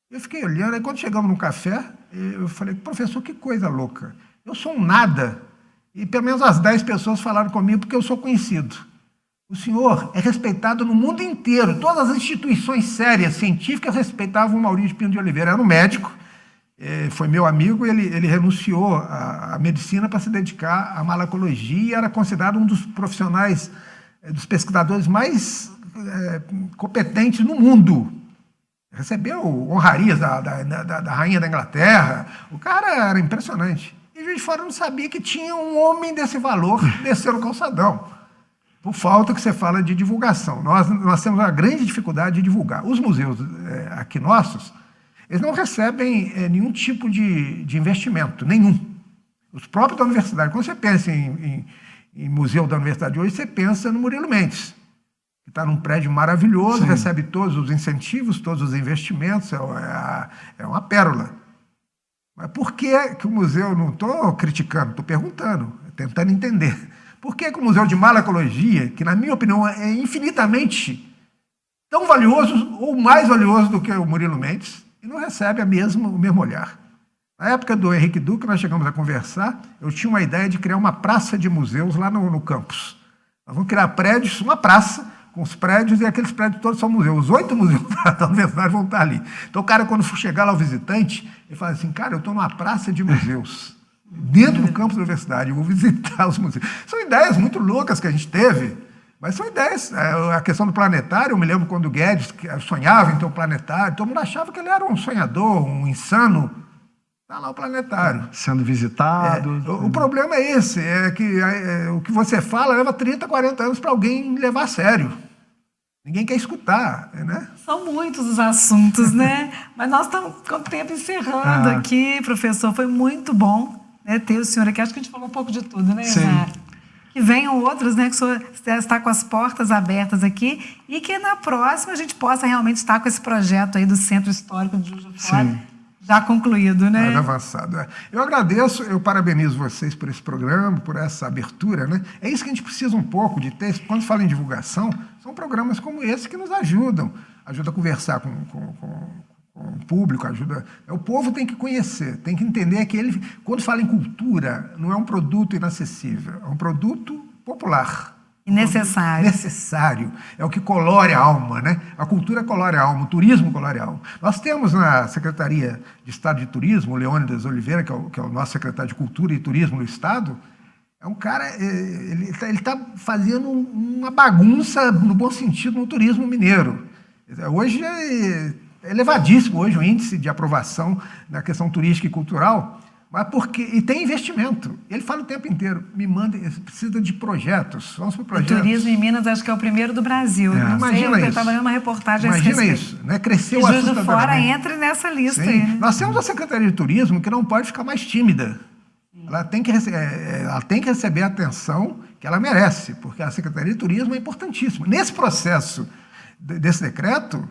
Eu fiquei olhando, aí quando chegamos no café, eu falei, professor, que coisa louca. Eu sou um nada. E pelo menos as 10 pessoas falaram comigo porque eu sou conhecido. O senhor é respeitado no mundo inteiro. Todas as instituições sérias, científicas, respeitavam o Maurício Pinto de Oliveira. Era um médico, foi meu amigo, ele renunciou à medicina para se dedicar à malacologia e era considerado um dos profissionais, dos pesquisadores mais competentes no mundo. Recebeu honrarias da rainha da Inglaterra. O cara era impressionante. E Juiz de Fora não sabia que tinha um homem desse valor descendo o calçadão. Por falta que você fala de divulgação. Nós temos uma grande dificuldade de divulgar. Os museus aqui nossos, eles não recebem nenhum tipo de investimento, nenhum. Os próprios da universidade. Quando você pensa em museu da universidade hoje, você pensa no Murilo Mendes, que está num prédio maravilhoso, sim, recebe todos os incentivos, todos os investimentos, é uma pérola. Mas por que o museu, não estou criticando, estou perguntando, tentando entender, por que o Museu de Malacologia, que na minha opinião é infinitamente tão valioso ou mais valioso do que o Murilo Mendes, e não recebe o mesmo olhar? Na época do Henrique Duque, nós chegamos a conversar, eu tinha uma ideia de criar uma praça de museus lá no campus. Nós vamos criar prédios, uma praça, com os prédios, e aqueles prédios todos são museus. Os 8 museus da universidade vão estar ali. Então, o cara, quando for chegar lá, o visitante, ele fala assim, cara, eu estou numa praça de museus, dentro do campus da universidade, eu vou visitar os museus. São ideias muito loucas que a gente teve, mas são ideias. A questão do planetário, eu me lembro quando o Guedes sonhava em ter um planetário, todo mundo achava que ele era um sonhador, um insano. Está lá o planetário. Sendo visitado. O problema é esse, é que o que você fala leva 30, 40 anos para alguém levar a sério. Ninguém quer escutar, né? São muitos os assuntos, né? Mas nós estamos com o tempo encerrando aqui, professor. Foi muito bom, né, ter o senhor aqui. Acho que a gente falou um pouco de tudo, né, Isaac? Que venham outros, né? Que o senhor está com as portas abertas aqui e que na próxima a gente possa realmente estar com esse projeto aí do Centro Histórico de Juiz de Fora já concluído, né? Avançado. Eu agradeço, eu parabenizo vocês por esse programa, por essa abertura, né? É isso que a gente precisa um pouco de ter. Quando se fala em divulgação, são programas como esse que nos ajudam. Ajuda a conversar com o público, ajuda. O povo tem que conhecer, tem que entender que quando fala em cultura, não é um produto inacessível, é um produto popular. E necessário. Necessário. É o que colore a alma, né? A cultura colore a alma, o turismo colore a alma. Nós temos na Secretaria de Estado de Turismo, o Leônidas Oliveira, que é o nosso secretário de Cultura e Turismo no Estado, é um cara, ele está fazendo uma bagunça, no bom sentido, no turismo mineiro. Hoje é elevadíssimo hoje o índice de aprovação na questão turística e cultural. Mas e tem investimento. Ele fala o tempo inteiro, me manda, precisa de projetos, vamos para projetos. O turismo em Minas acho que é o primeiro do Brasil. Não sei, Imagina eu estava lendo uma reportagem a esse Imagina respeito. isso, né? Cresceu E a Juiz de Fora sustentabilidade. entra nessa lista Sim. aí, né? Nós temos a Secretaria de Turismo que não pode ficar mais tímida. Ela tem que receber a atenção que ela merece, porque a Secretaria de Turismo é importantíssima. Nesse processo desse decreto,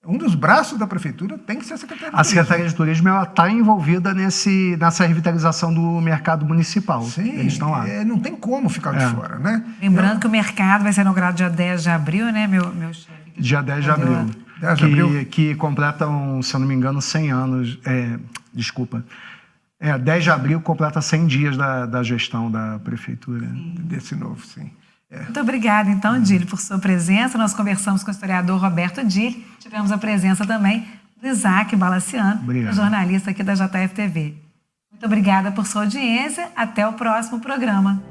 um dos braços da Prefeitura tem que ser a Secretaria de Turismo. A Secretaria de Turismo está envolvida nessa revitalização do mercado municipal. Sim, eles estão lá. Não tem como ficar de fora, né? Lembrando que o mercado vai ser inaugurado dia 10 de abril, né, meu chefe? Dia 10 de abril. 10 de abril. Que completam, se eu não me engano, 100 anos. 10 de abril completa 100 dias da gestão da Prefeitura. Desse novo, sim. Muito obrigada, então, Dili, por sua presença. Nós conversamos com o historiador Roberto Dili. Tivemos a presença também do Isaac Balaciano, jornalista aqui da JF TV. Muito obrigada por sua audiência. Até o próximo programa.